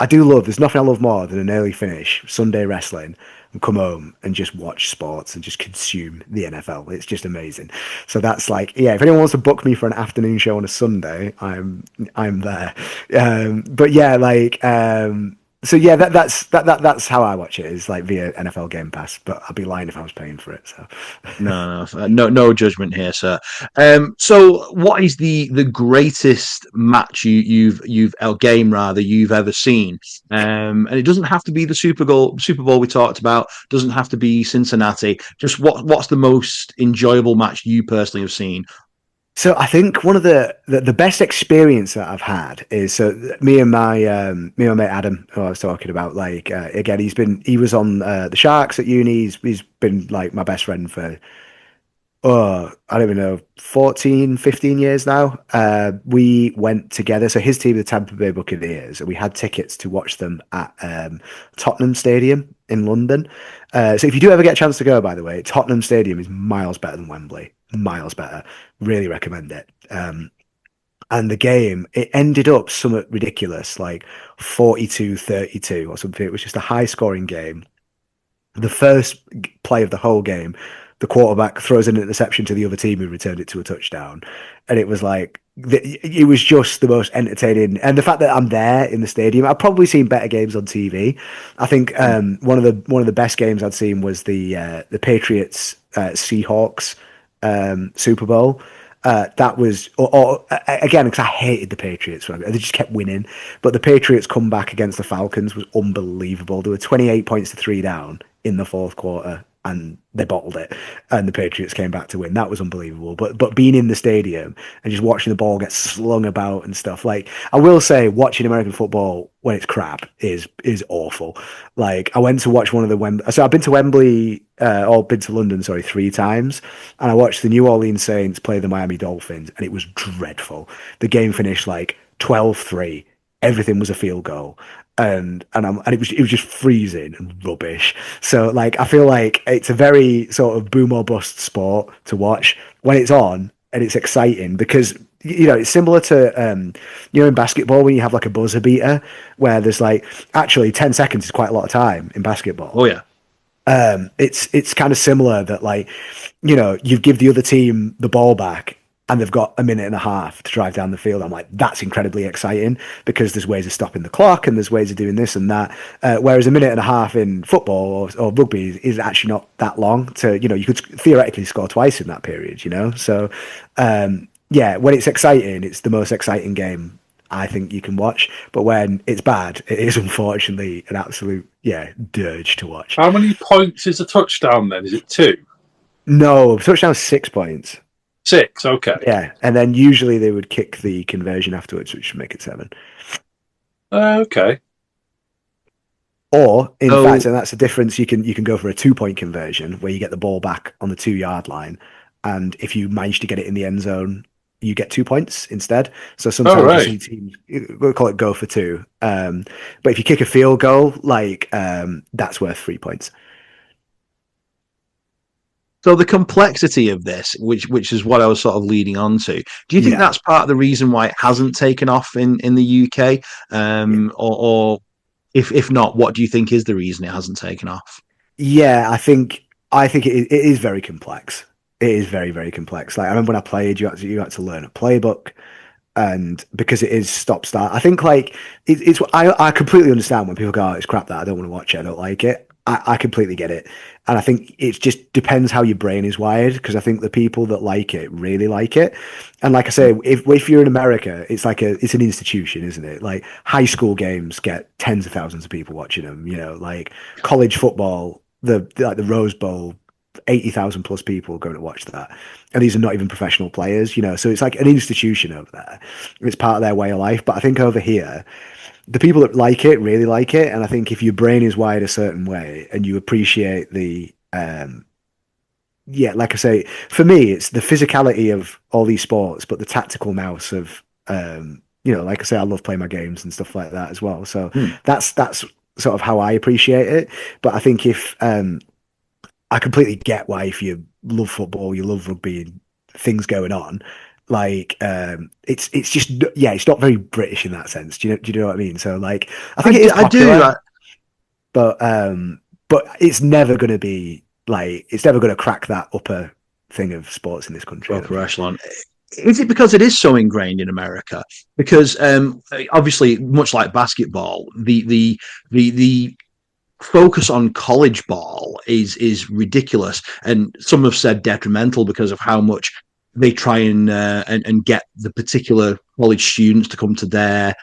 do love. There's nothing I love more than an early finish Sunday wrestling and come home and just watch sports and just consume the NFL. It's just amazing. So that's like, yeah. If anyone wants to book me for an afternoon show on a Sunday, I'm there. But yeah, like. So yeah, that's how I watch it, is like via NFL Game Pass. But I'd be lying if I was paying for it. So No judgment here, sir. So what is the greatest match you've or game rather you've ever seen? And it doesn't have to be the Super Bowl we talked about. Doesn't have to be Cincinnati. Just what's the most enjoyable match you personally have seen? So I think one of the best experience that I've had is, so me and my mate Adam, who I was talking about, like again, he was on the Sharks at uni. He's been like my best friend for, oh, I don't even know, 14, 15 years now. We went together. So his team, the Tampa Bay Buccaneers, and we had tickets to watch them at Tottenham Stadium in London. So if you do ever get a chance to go, by the way, Tottenham Stadium is miles better than Wembley. Miles better. Really recommend it. And the game, it ended up somewhat ridiculous, like 42-32 or something. It was just a high scoring game. The first play of the whole game, the quarterback throws an interception to the other team who returned it to a touchdown. And it was like, it was just the most entertaining. And the fact that I'm there in the stadium, I've probably seen better games on TV. I think one of the best games I'd seen was the Patriots Seahawks Super Bowl. that was, again, because I hated the Patriots. They just kept winning. But the Patriots come back against the Falcons was unbelievable. They were 28 points to 3 down in the fourth quarter, and they bottled it. And the Patriots came back to win. That was unbelievable. But being in the stadium and just watching the ball get slung about and stuff, like, I will say, watching American football when it's crap is awful. Like, I went to watch one of the so I've been to Wembley, or been to London, sorry, 3 times, and I watched the New Orleans Saints play the Miami Dolphins, and it was dreadful. The game finished like 12-3. Everything was a field goal. And it was just freezing and rubbish. So, like, I feel like it's a very sort of boom or bust sport to watch when it's on and it's exciting, because it's similar to in basketball when you have like a buzzer beater where there's like, actually 10 seconds is quite a lot of time in basketball. Oh yeah. It's kind of similar that, like, you give the other team the ball back and they've got a minute and a half to drive down the field. I'm like, that's incredibly exciting, because there's ways of stopping the clock and there's ways of doing this and that. Whereas a minute and a half in football or rugby is actually not that long to, you could theoretically score twice in that period, So, when it's exciting, it's the most exciting game I think you can watch. But when it's bad, it is unfortunately an absolute, dirge to watch. How many points is a touchdown then? Is it 2? No, touchdown's 6 points. 6, okay. Yeah, and then usually they would kick the conversion afterwards, which would make it 7. Okay. Or, in fact, and that's the difference, you can go for a 2-point conversion where you get the ball back on the 2-yard line, and if you manage to get it in the end zone, you get 2 points instead. So sometimes you see teams, we'll call it go for 2. But if you kick a field goal, like, that's worth 3 points. So the complexity of this, which is what I was sort of leading on to, do you think that's part of the reason why it hasn't taken off in the UK? Or if not, what do you think is the reason it hasn't taken off? Yeah, I think it is very complex. It is very, very complex. Like, I remember when I played, you had to learn a playbook, and because it is stop start, I think, like, I completely understand when people go, "Oh, it's crap that I don't want to watch it, I don't like it." I completely get it. And I think it just depends how your brain is wired, because I think the people that like it really like it. And like I say, if you're in America, it's an institution, isn't it? Like, high school games get tens of thousands of people watching them, like college football, the Rose Bowl, 80,000 plus people going to watch that. And these are not even professional players, so it's like an institution over there. It's part of their way of life. But I think over here, the people that like it really like it. And I think if your brain is wired a certain way and you appreciate the, like I say, for me, it's the physicality of all these sports, but the tactical nous of, like I say, I love playing my games and stuff like that as well. So that's sort of how I appreciate it. But I think if, I completely get why, if you love football, you love rugby and things going on, like, it's just, it's not very British in that sense. Do you know what I mean? So, like, I think it is popular, but it's never going to be, like, it's never going to crack that upper thing of sports in this country. Upper echelon. Is it because it is so ingrained in America? Because obviously, much like basketball, the focus on college ball is ridiculous, and some have said detrimental, because of how much they try and get the particular college students to come to their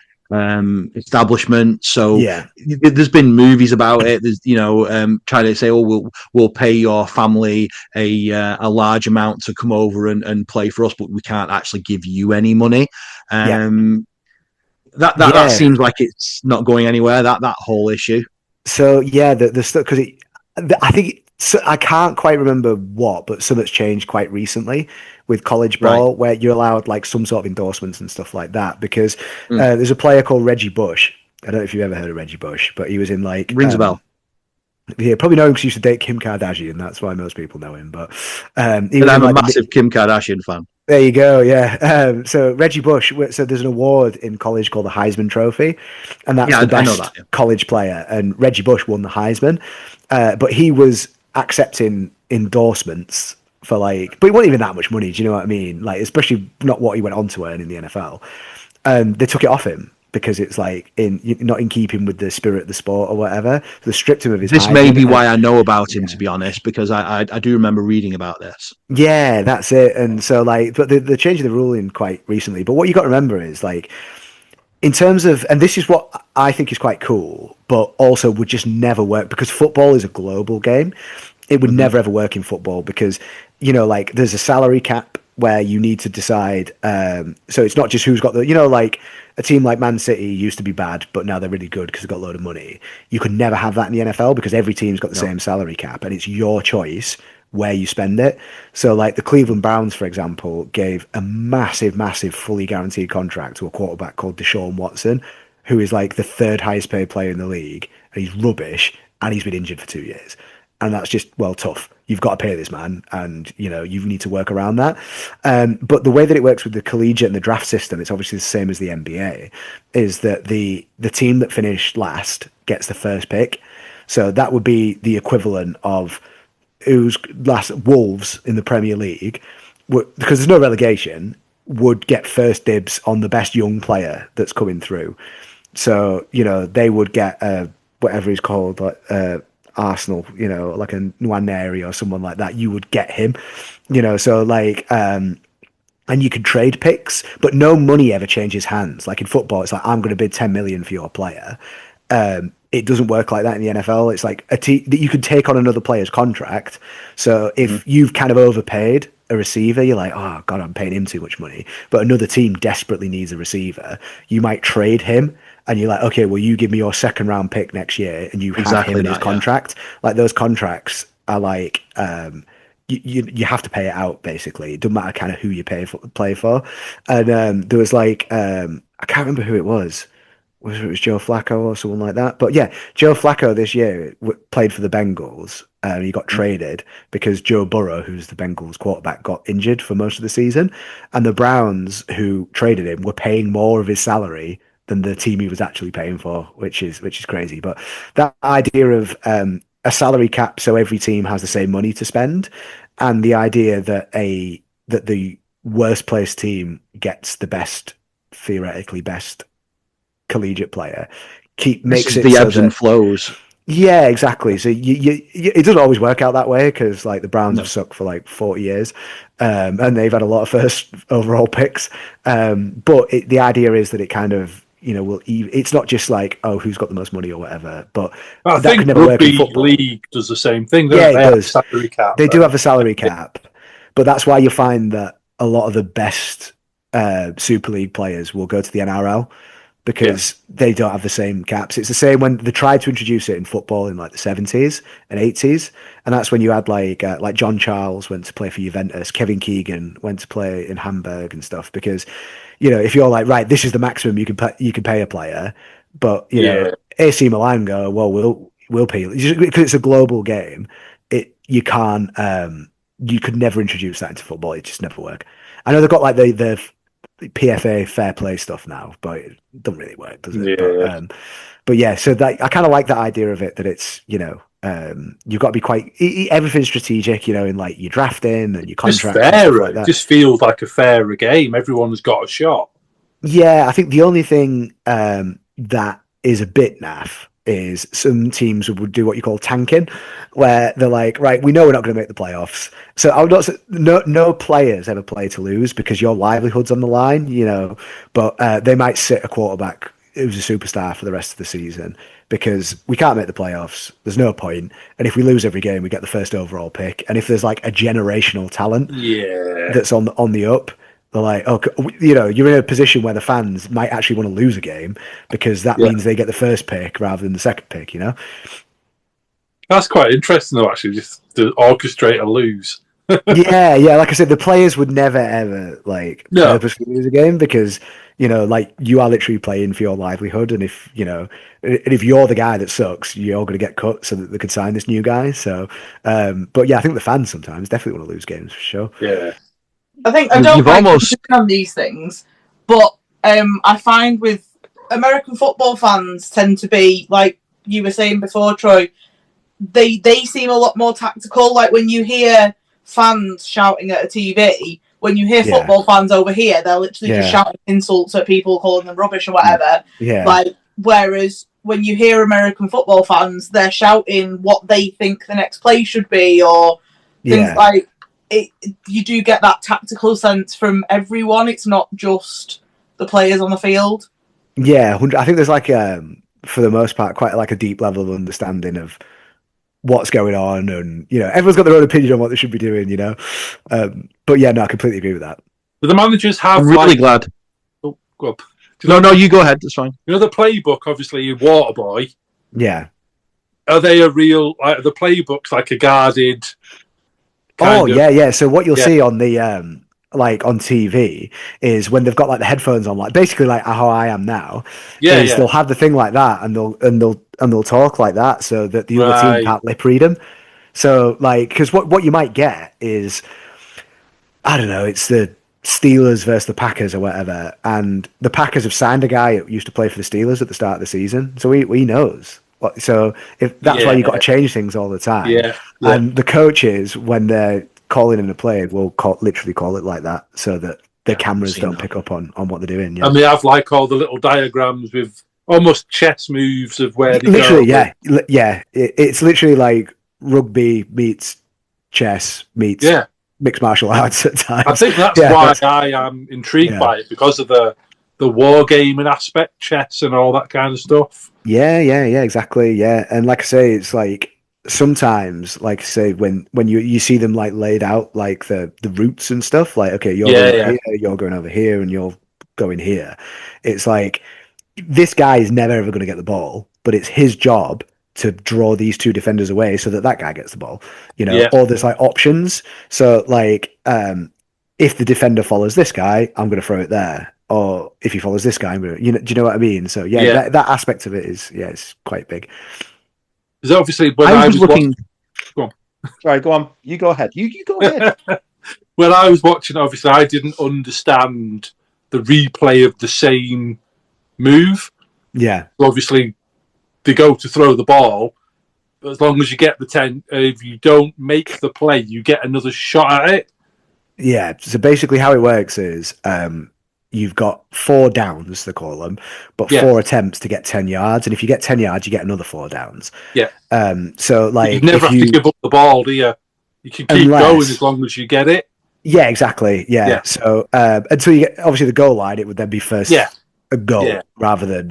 establishment. So there's been movies about it. There's trying to say, oh, we'll pay your family a large amount to come over and play for us, but we can't actually give you any money. That seems like it's not going anywhere. That whole issue. So the stuff, because I think, so I can't quite remember what, but something's changed quite recently with college ball, where you're allowed, like, some sort of endorsements and stuff like that. Because there's a player called Reggie Bush. I don't know if you've ever heard of Reggie Bush, but he was in, like, rings a bell. Yeah, probably know him because he used to date Kim Kardashian. That's why most people know him. But I'm a massive Kim Kardashian fan. There you go. Yeah. So Reggie Bush. So there's an award in college called the Heisman Trophy, and that's the best college player. And Reggie Bush won the Heisman, but he was accepting endorsements for, like, but it wasn't even that much money. Do you know what I mean? Like, especially not what he went on to earn in the NFL. And they took it off him because it's like not in keeping with the spirit of the sport or whatever. They stripped him of his. This may hygiene be and- why I know about him, to be honest, because I do remember reading about this. Yeah, that's it. And so like, but they're changing the ruling quite recently. But what you got to remember is like, in terms of, and this is what I think is quite cool, but also would just never work because football is a global game. It would never ever work in football because, you know, like there's a salary cap where you need to decide. So it's not just who's got the, you know, like a team like Man City used to be bad, but now they're really good because they've got a load of money. You could never have that in the NFL because every team's got the same salary cap and it's your choice where you spend it. So like the Cleveland Browns, for example, gave a massive, massive fully guaranteed contract to a quarterback called Deshaun Watson, who is like the third highest paid player in the league. And he's rubbish and he's been injured for 2 years. And that's just, well, tough. You've got to pay this man and, you know, you need to work around that. But the way that it works with the collegiate and the draft system, it's obviously the same as the NBA, is that the team that finished last gets the first pick. So that would be the equivalent of who's last Wolves in the Premier League, because there's no relegation, would get first dibs on the best young player that's coming through. So, you know, they would get whatever he's called, like Arsenal, you know, like a Nwaneri or someone like that. You would get him, you know, so like, and you could trade picks, but no money ever changes hands. Like in football, it's like, I'm going to bid 10 million for your player. It doesn't work like that in the NFL. It's like that you could take on another player's contract. So if you've kind of overpaid a receiver, you're like, oh God, I'm paying him too much money. But another team desperately needs a receiver. You might trade him and you're like, okay, well, you give me your second round pick next year and you have him in his contract. Like those contracts are like, you have to pay it out basically. It doesn't matter kind of who you play for. And there was like, I can't remember who it was. Whether it was Joe Flacco or someone like that. But yeah, Joe Flacco this year played for the Bengals and he got traded because Joe Burrow, who's the Bengals quarterback, got injured for most of the season. And the Browns, who traded him, were paying more of his salary than the team he was actually paying for, which is crazy. But that idea of a salary cap so every team has the same money to spend, and the idea that the worst placed team gets the theoretically best collegiate player makes it the so ebbs and flows. Yeah, exactly. So it doesn't always work out that way because like the Browns have sucked for like 40 years, and they've had a lot of first overall picks. But the idea is that it kind of, you know, it's not just like, oh, who's got the most money or whatever. But I that think could never work in rugby football. league does the same thing. Yeah, They it have does. a salary cap. They do have a salary cap, but that's why you find that a lot of the best Super League players will go to the NRL. Because they don't have the same caps. It's the same when they tried to introduce it in football in like the 70s and 80s. And that's when you had like John Charles went to play for Juventus, Kevin Keegan went to play in Hamburg and stuff. Because, you know, if you're like, right, this is the maximum you can pay a player, but, you know, AC Milan go, well, we'll pay you. Because it's a global game, you can't, you could never introduce that into football. It just never work. I know they've got like the PFA fair play stuff now, but it doesn't really work, does it? Yeah. But yeah, so that I kind of like that idea of it, that it's, you know, you've got to be quite everything's strategic, you know, in like your drafting and your contracts. Just fairer. Like that. Just feels like a fairer game. Everyone's got a shot. Yeah, I think the only thing that is a bit naff is some teams would do what you call tanking, where they're like, right, we know we're not going to make the playoffs, so I would not say, no players ever play to lose because your livelihood's on the line, you know. But they might sit a quarterback who's a superstar for the rest of the season because we can't make the playoffs. There's no point, and if we lose every game, we get the first overall pick. And if there's like a generational talent, that's on the up. They're like, oh, you know, you're in a position where the fans might actually want to lose a game because that means they get the first pick rather than the second pick, you know? That's quite interesting, though, actually, just to orchestrate a lose. yeah. Like I said, the players would never, ever, like, purposely lose a game because, you know, like, you are literally playing for your livelihood. And if, you know, if you're the guy that sucks, you're going to get cut so that they could sign this new guy. So, but yeah, I think the fans sometimes definitely want to lose games for sure. Yeah. I think I don't like understand these things, but I find with American football fans tend to be like you were saying before, Troy. They seem a lot more tactical. Like when you hear fans shouting at a TV, when you hear football fans over here, they're literally just shouting insults at people, calling them rubbish or whatever. Yeah. Like, whereas when you hear American football fans, they're shouting what they think the next play should be, or things like it. You do get that tactical sense from everyone. It's not just the players on the field. Yeah, I think there's like for the most part quite like a deep level of understanding of what's going on, and everyone's got their own opinion on what they should be doing. But yeah, no, I completely agree with that. But the managers have. I'm really glad. Oh, go up. No, you go ahead. It's fine. The playbook, obviously, in Waterboy. Yeah. Are they a real the playbooks like a guarded? Yeah. So what you'll see on the like on TV is when they've got like the headphones on, like basically like how I am now. They'll have the thing like that, and they'll talk like that, so that the other team can't lip read them. So like, because what you might get is, I don't know, it's the Steelers versus the Packers or whatever, and the Packers have signed a guy who used to play for the Steelers at the start of the season, so he knows. So if that's why you've got to change things all the time. And the coaches, when they're calling in a play, will literally call it like that, so that the cameras don't pick up on what they're doing. And they have like all the little diagrams with almost chess moves of where they literally go. It's literally like rugby meets chess meets mixed martial arts at times. I think that's why I am intrigued by it, because of the wargaming aspect, chess and all that kind of stuff. Yeah, exactly. Yeah, and like I say, it's like sometimes, like I say, when you see them like laid out, like the routes and stuff, like, okay, you're going here, you're going over here, and you're going here. It's like, this guy is never ever going to get the ball, but it's his job to draw these two defenders away so that guy gets the ball, or there's like options. So like, if the defender follows this guy, I'm going to throw it there. Or if he follows this guy, I'm going to, do you know what I mean? So that aspect of it is, it's quite big. Because obviously when I was looking, go on. Sorry, go on. You go ahead. You go ahead. When I was watching, obviously I didn't understand the replay of the same move. Yeah. So obviously they go to throw the ball, but as long as you get the 10, if you don't make the play, you get another shot at it. Yeah. So basically how it works is you've got 4 downs, they call them, but 4 attempts to get 10 yards. And if you get 10 yards, you get another 4 downs. Yeah. So like, you never have to give up the ball, do you? You can keep going as long as you get it. Yeah, exactly. Yeah. So until you get, obviously, the goal line, it would then be first a goal rather than,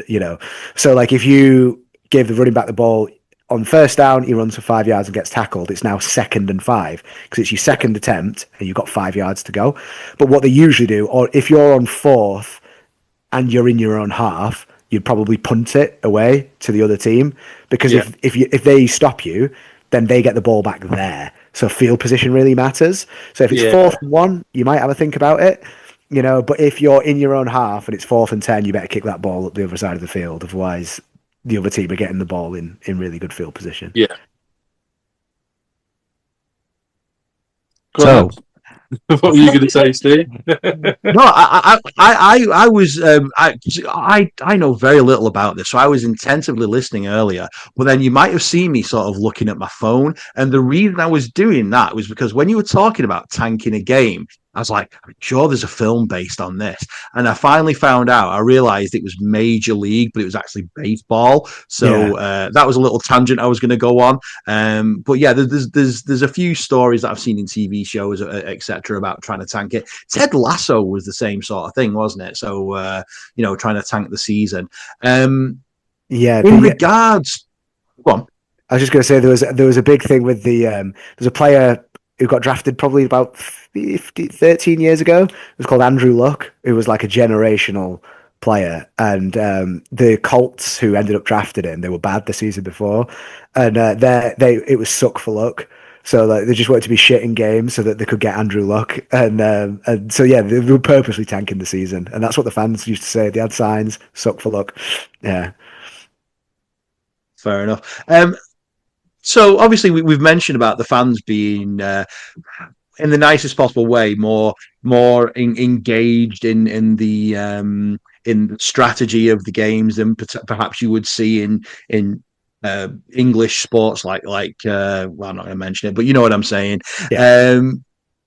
So like, if you give the running back the ball on first down, he runs for 5 yards and gets tackled, it's now 2nd and 5 because it's your second attempt and you've got 5 yards to go. But what they usually do, or if you're on 4th and you're in your own half, you'd probably punt it away to the other team, because if they stop you, then they get the ball back there. So field position really matters. So if it's 4th and 1, you might have a think about it, but if you're in your own half and it's 4th and 10, you better kick that ball up the other side of the field. Otherwise, the other team are getting the ball in really good field position. Yeah. So, what were you going to say, Steve? No, I was I know very little about this, so I was intensively listening earlier. But then you might have seen me sort of looking at my phone, and the reason I was doing that was because when you were talking about tanking a game, I was like, I'm sure there's a film based on this. And I finally found out, I realized it was Major League, but it was actually baseball. So that was a little tangent I was going to go on. But yeah, there's a few stories that I've seen in TV shows, etc., about trying to tank it. Ted Lasso was the same sort of thing, wasn't it? So, trying to tank the season. In regards... Go on. I was just going to say there was a big thing with there's a player who got drafted probably about 13 years ago. It was called Andrew Luck, who was like a generational player. And the Colts, who ended up drafting him, they were bad the season before. And it was suck for luck. So like, they just wanted to be shit in games so that they could get Andrew Luck. And so, yeah, they were purposely tanking the season. And that's what the fans used to say. They had signs, suck for luck. Yeah. Fair enough. So obviously we've mentioned about the fans being in the nicest possible way more engaged in the strategy of the games than perhaps you would see in English sports like well, I'm not going to mention it, but you know what I'm saying. Yeah.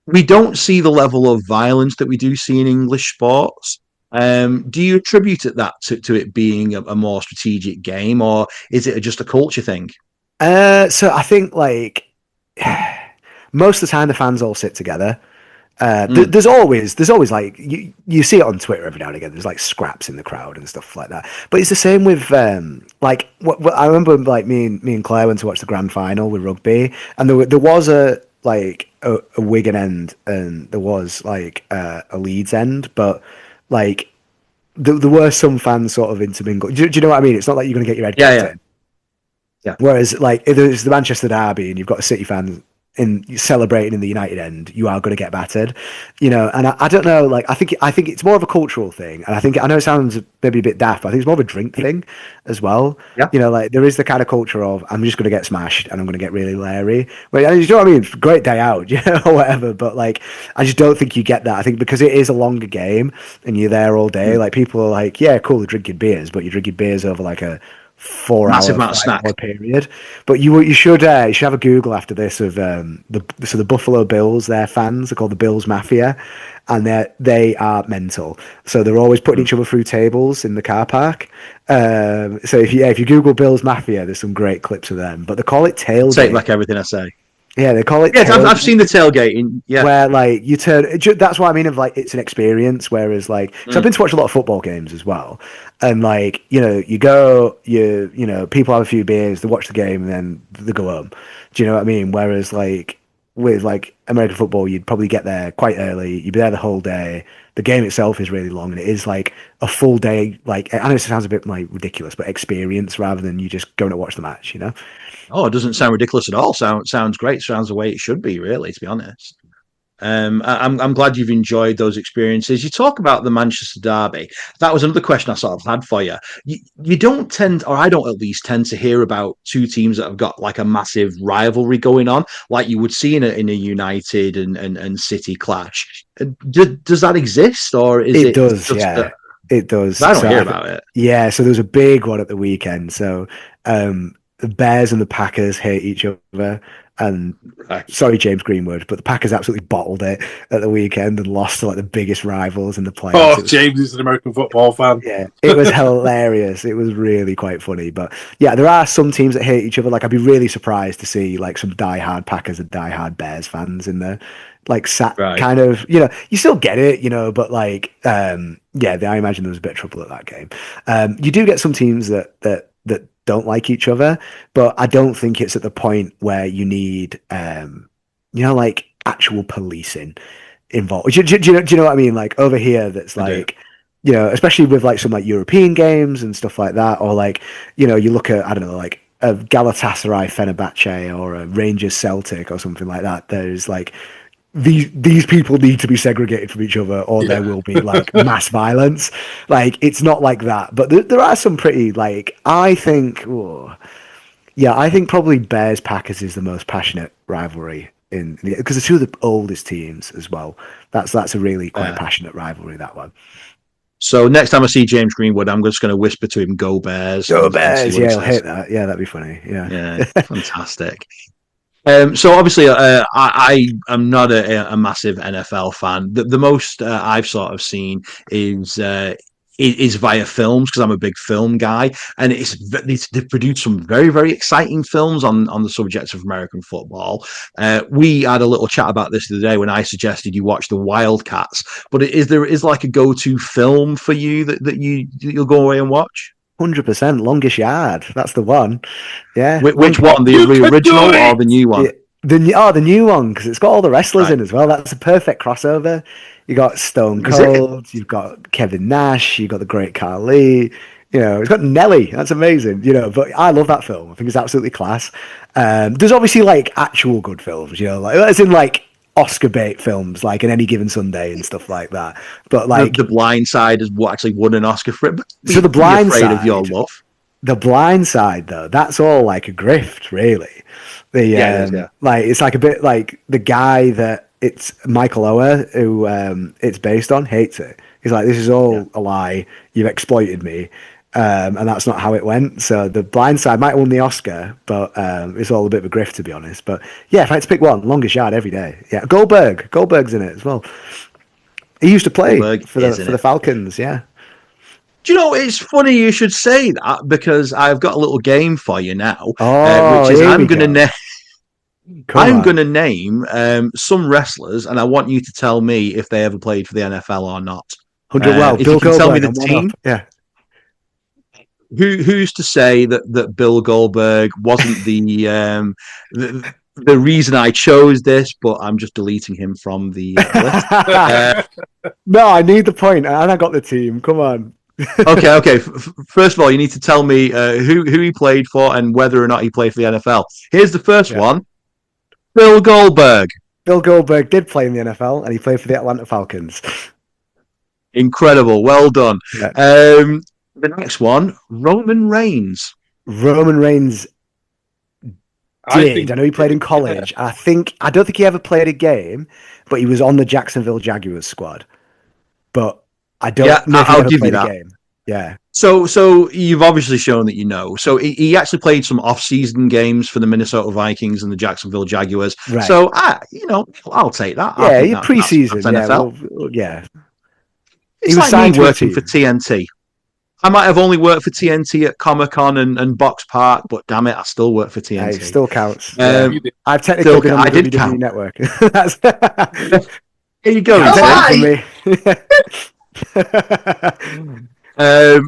we don't see the level of violence that we do see in English sports. Do you attribute that to it being a more strategic game, or is it just a culture thing? So I think like most of the time the fans all sit together. There's always like you see it on Twitter every now and again. There's like scraps in the crowd and stuff like that. But it's the same with like what I remember. Like me and Claire went to watch the grand final with rugby, and there was a Wigan end and there was like a Leeds end, but like there were some fans sort of intermingled. Do you know what I mean? It's not like you're going to get your head kicked in. Yeah. Whereas, like, if it's the Manchester derby and you've got a City fan celebrating in the United end, you are going to get battered, you know. And I don't know, like, I think it's more of a cultural thing, and I know it sounds maybe a bit daft, but I think it's more of a drink thing as well. Yeah. You know, like there is the kind of culture of I'm just going to get smashed and I'm going to get really leery. But you know what I mean? Great day out, you know, or whatever. But like, I just don't think you get that. I think because it is a longer game and you're there all day, like people are like, yeah, cool, they're drinking beers, but you're drinking beers over like a 4 massive hour, amount of snack period. But you should have a Google after this of the Buffalo Bills. Their fans are called the Bills Mafia, and they are mental. So they're always putting each other through tables in the car park. So if you Google Bills Mafia, there's some great clips of them. But they call it tailgate. Take back everything I say. Yeah, they call it. Yeah, I've seen the tailgating. Yeah, where like you turn. That's what I mean of like it's an experience. Whereas like, so I've been to watch a lot of football games as well, and like you know, you go, you know, people have a few beers, they watch the game, and then they go home. Do you know what I mean? Whereas like with like American football, you'd probably get there quite early. You'd be there the whole day. The game itself is really long, and it is like a full day. Like I know it sounds a bit like ridiculous, but experience rather than you just going to watch the match. You know. Oh, it doesn't sound ridiculous at all. Sounds great. Sounds the way it should be, really, to be honest. I'm glad you've enjoyed those experiences. You talk about the Manchester derby. That was another question I sort of had for you. You don't tend, or I don't at least tend to hear about two teams that have got like a massive rivalry going on, like you would see in a United and City clash. Does that exist, or is it? It does, yeah. It does. I don't hear about it. Yeah, so there was a big one at the weekend. So the Bears and the Packers hate each other. And sorry, James Greenwood, but the Packers absolutely bottled it at the weekend and lost to like the biggest rivals in the playoffs. Oh, James is an American football fan. Yeah, it was hilarious. It was really quite funny. But yeah, there are some teams that hate each other. Like I'd be really surprised to see like some diehard Packers and diehard Bears fans in there. Like kind of, you know, you still get it, you know, but like, I imagine there was a bit of trouble at that game. You do get some teams that don't like each other, but I don't think it's at the point where you need, like actual policing involved. Do you know what I mean? Like over here, that's like, you know, especially with like some like European games and stuff like that, or like, you know, you look at, I don't know, like a Galatasaray Fenerbahce or a Rangers Celtic or something like that. There's like, these people need to be segregated from each other or there will be like mass violence. Like it's not like that, but there are some pretty like I think probably Bears Packers is the most passionate rivalry because they're two of the oldest teams as well. That's a really quite passionate rivalry, that one. So next time I see James Greenwood, I'm just going to whisper to him, "Go Bears!" Go Bears! Yeah, I'll hit that. Yeah, that'd be funny. Yeah, fantastic. So obviously, I am not a massive NFL fan. The most I've sort of seen is via films because I'm a big film guy, and they've produced some very, very exciting films on the subject of American football. We had a little chat about this the other day when I suggested you watch the Wildcats. But is there like a go-to film for you that you'll go away and watch? 100%. Longest Yard. That's the one. Yeah. Which one? The original or the new one? The new one, because it's got all the wrestlers in as well. That's a perfect crossover. You got Stone Cold, you've got Kevin Nash, you've got the Great Khali. You know, it's got Nelly. That's amazing. You know, but I love that film. I think it's absolutely class. There's obviously like actual good films. You know, like as in like Oscar bait films, like in Any Given Sunday and stuff like that. But like The Blind Side is what actually won an Oscar for it. So The Blind Side, of your love. The Blind Side, though, that's all like a grift, really. Like it's like a bit like the guy that it's Michael Oher who it's based on hates it. He's like, this is all a lie. You've exploited me. and that's not how it went. So The Blind Side might have won the Oscar, but it's all a bit of a grift, to be honest. But yeah, if I had to pick one, Longest Yard every day. Yeah, Goldberg's in it as well. He used to play for the Falcons. Yeah. Do you know, it's funny you should say that, because I've got a little game for you now, Oh, which is here I'm we going go. to name some wrestlers, and I want you to tell me if they ever played for the NFL or not. 100. Well, If Bill you can tell me Goldberg the on one team, up. Yeah. who's to say that Bill Goldberg wasn't the reason I chose this, but I'm just deleting him from the list. No, I need the point, and I got the team. Come on. Okay. First of all, you need to tell me who he played for and whether or not he played for the NFL. Here's the first one. Bill Goldberg. Bill Goldberg did play in the NFL, and he played for the Atlanta Falcons. Incredible. Well done. Yeah. The next one, Roman Reigns. Roman Reigns did. I know he played in college. Yeah. I don't think he ever played a game, but he was on the Jacksonville Jaguars squad. But I don't know if he ever played a game. Yeah. So you've obviously shown that you know. So he actually played some off-season games for the Minnesota Vikings and the Jacksonville Jaguars. Right. So I'll take that. Yeah, preseason. That's NFL. Yeah. It's he was like me working for TNT. I might have only worked for TNT at Comic-Con and Box Park, but damn it, I still work for TNT. It still counts. I've technically been on the WWE network. Here you go.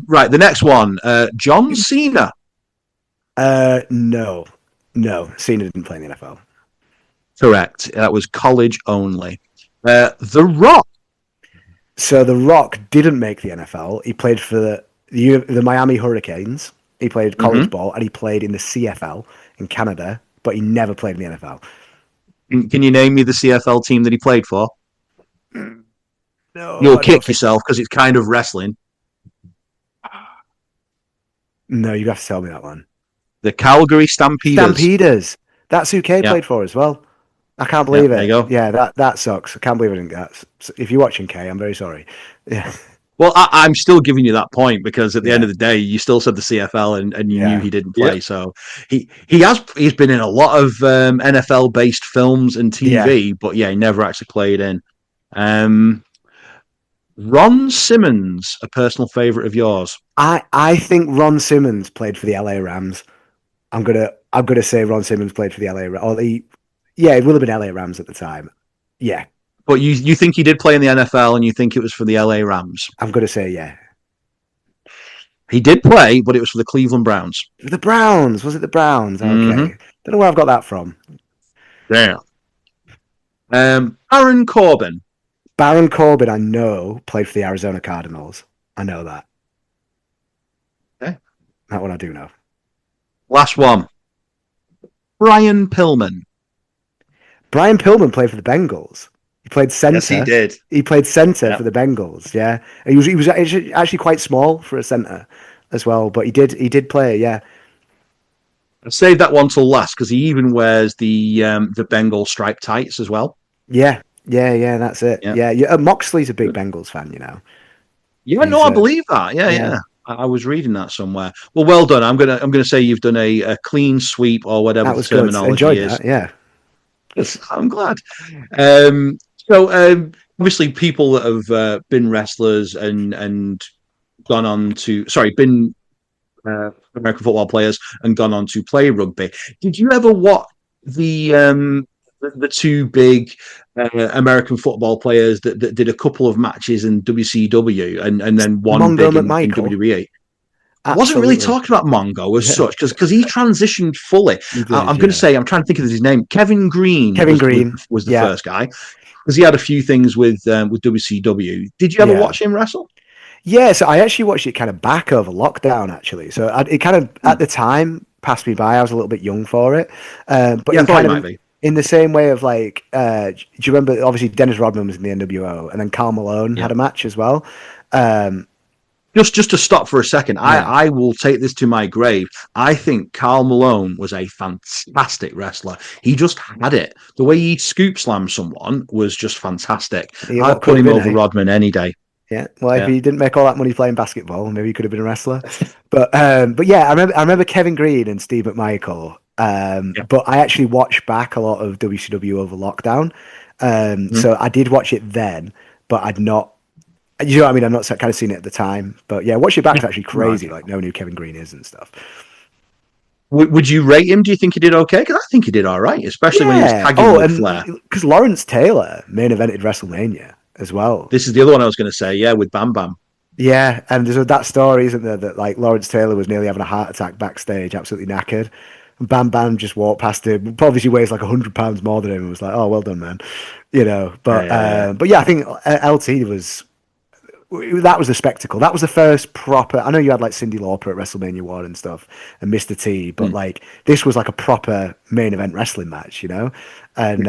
Right, the next one, John Cena. No, Cena didn't play in the NFL. Correct. That was college only. The Rock. So The Rock didn't make the NFL. He played for the Miami Hurricanes. He played college ball, and he played in the CFL in Canada, but he never played in the NFL. Can you name me the CFL team that he played for? No, you'll kick yourself because it's kind of wrestling. No, you have to tell me that one. The Calgary Stampeders. That's who Kay played for as well. I can't believe it. There you go. Yeah, that sucks. I can't believe I didn't get that. If you're watching, Kay, I'm very sorry. Yeah. Well, I'm still giving you that point because at the end of the day, you still said the CFL and you knew he didn't play. Yeah. So he's been in a lot of NFL based films and TV, but he never actually played in. Ron Simmons, a personal favorite of yours. I think Ron Simmons played for the LA Rams. I'm gonna say Ron Simmons played for the LA Rams. It would have been LA Rams at the time. Yeah. But you think he did play in the NFL and you think it was for the LA Rams? I'm going to say yeah. He did play, but it was for the Cleveland Browns. The Browns? Was it the Browns? Okay. Don't know where I've got that from. Damn. Baron Corbin. Baron Corbin, I know, played for the Arizona Cardinals. I know that. Okay. That one I do know. Last one. Brian Pillman. Brian Pillman played for the Bengals. He played center. Yes, he did. He played center for the Bengals. Yeah, he was actually quite small for a center as well, but he did play. Yeah. I saved that one till last because he even wears the Bengal striped tights as well. Yeah, that's it. Yeah. Moxley's a big Bengals fan, you know. Yeah, I believe that. Yeah. I was reading that somewhere. Well, well done. I'm gonna say you've done a clean sweep or whatever the terminology is. That, yeah. Yes, I'm glad. So obviously, people that have been wrestlers and gone on to been American football players and gone on to play rugby. Did you ever watch the two big American football players that did a couple of matches in WCW and then one Mongo big in WWE? I wasn't really talking about Mongo as such because he transitioned fully. I'm going to say, I'm trying to think of his name. Kevin Green was the first guy because he had a few things with WCW. Did you ever watch him wrestle? Yeah, so I actually watched it kind of back over lockdown, actually. So it kind of, at the time, passed me by. I was a little bit young for it. But in the same way of like, do you remember, obviously, Dennis Rodman was in the NWO, and then Karl Malone had a match as well. Just to stop for a second, I will take this to my grave. I think Karl Malone was a fantastic wrestler. He just had it. The way he scoop slammed someone was just fantastic. I'd put him over Rodman any day. Yeah. Well, if he didn't make all that money playing basketball, maybe he could have been a wrestler. But yeah, I remember Kevin Green and Steve McMichael. But I actually watched back a lot of WCW over lockdown. So I did watch it then, but I'd not. You know what I mean? I'm not kind of seen it at the time. But yeah, watch it back is actually crazy. Like knowing who Kevin Green is and stuff. Would you rate him? Do you think he did okay? Because I think he did all right, especially when he was tagging with Flair. Because Lawrence Taylor main evented WrestleMania as well. This is the other one I was going to say, yeah, with Bam Bam. Yeah, and there's that story, isn't there, that like Lawrence Taylor was nearly having a heart attack backstage, absolutely knackered. And Bam Bam just walked past him. Obviously weighs like 100 pounds more than him, and was like, "Oh, well done, man." You know, but yeah, I think LT was. That was a spectacle. That was the first proper. I know you had like Cyndi Lauper at WrestleMania 1 and stuff, and Mr. T, but like this was like a proper main event wrestling match, you know. And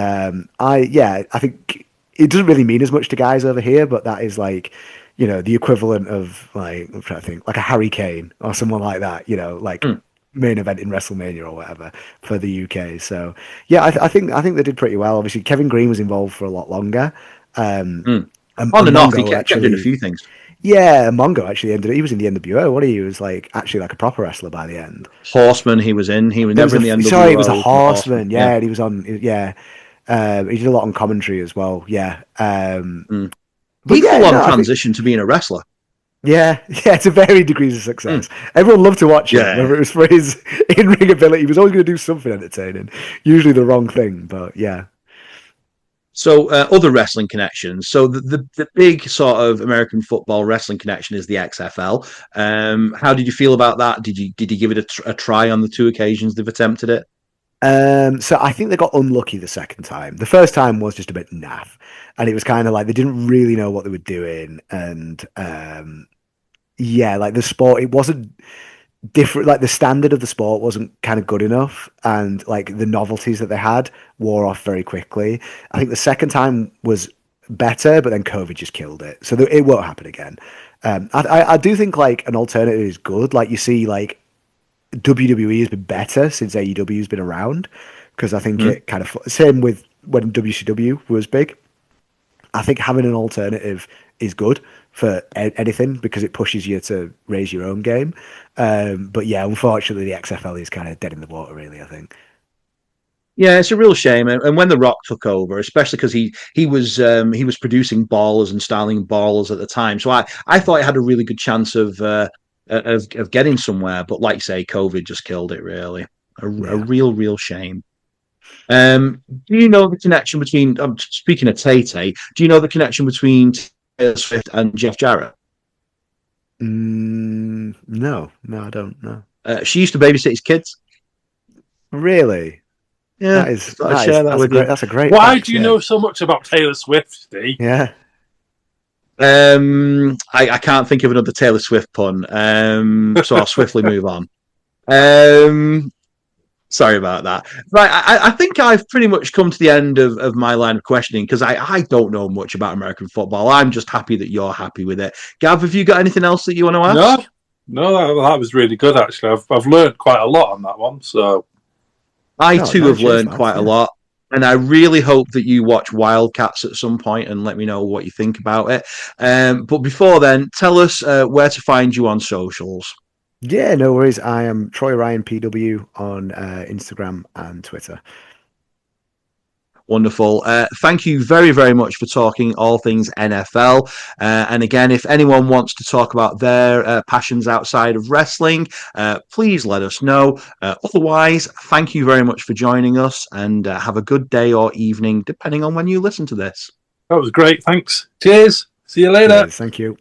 I think it doesn't really mean as much to guys over here, but that is like, you know, the equivalent of like I'm trying to think, like a Harry Kane or someone like that, you know, like main event in WrestleMania or whatever for the UK. So yeah, I think they did pretty well. Obviously, Kevin Green was involved for a lot longer. On and off, he kept doing a few things. Yeah, Mongo actually ended. He was in the NWO. What he was like, actually like a proper wrestler by the end. Horseman, he was in. He was never in the NWO. Sorry, he was a Horseman. Yeah, he was on. Yeah, he did a lot on commentary as well. Yeah, but he did a lot of transition to being a wrestler. Yeah, to varying degrees of success. Everyone loved to watch him, whether it was for his in-ring ability. He was always going to do something entertaining, usually the wrong thing, but yeah. So other wrestling connections. So the big sort of American football wrestling connection is the XFL. How did you feel about that? Did you give it a try on the two occasions they've attempted it? So I think they got unlucky the second time. The first time was just a bit naff, and it was kind of like they didn't really know what they were doing, and yeah, like the sport, it wasn't different. Like the standard of the sport wasn't kind of good enough, and like the novelties that they had wore off very quickly. I think the second time was better, but then COVID just killed it, so it won't happen again. I do think like an alternative is good. Like you see, like WWE has been better since AEW has been around, because I think it kind of same with when WCW was big. I think having an alternative is good for anything because it pushes you to raise your own game. But yeah, unfortunately, the XFL is kind of dead in the water, really, I think. Yeah, it's a real shame. And when The Rock took over, especially because he was producing ballers and styling ballers at the time, so I thought it had a really good chance of getting somewhere. But like you say, COVID just killed it. Really, a real shame. Do you know the connection between? Speaking of Tay-Tay, do you know the connection between Taylor Swift and Jeff Jarrett? No, I don't know. She used to babysit his kids. Really? Yeah, that's a great. Why do you know so much about Taylor Swift, Steve? Yeah. I can't think of another Taylor Swift pun, so I'll swiftly move on. Sorry about that. Right, I think I've pretty much come to the end of my line of questioning because I don't know much about American football. I'm just happy that you're happy with it. Gav, have you got anything else that you want to ask? No, that was really good, actually. I've learned quite a lot on that one. So I too have learned quite a lot. And I really hope that you watch Wildcats at some point and let me know what you think about it. But before then, tell us where to find you on socials. Yeah, no worries. I am Troy Ryan PW on Instagram and Twitter. Wonderful. Thank you very, very much for talking all things NFL. And again, if anyone wants to talk about their passions outside of wrestling, please let us know. Otherwise, thank you very much for joining us and have a good day or evening, depending on when you listen to this. That was great. Thanks. Cheers. See you later. Thank you.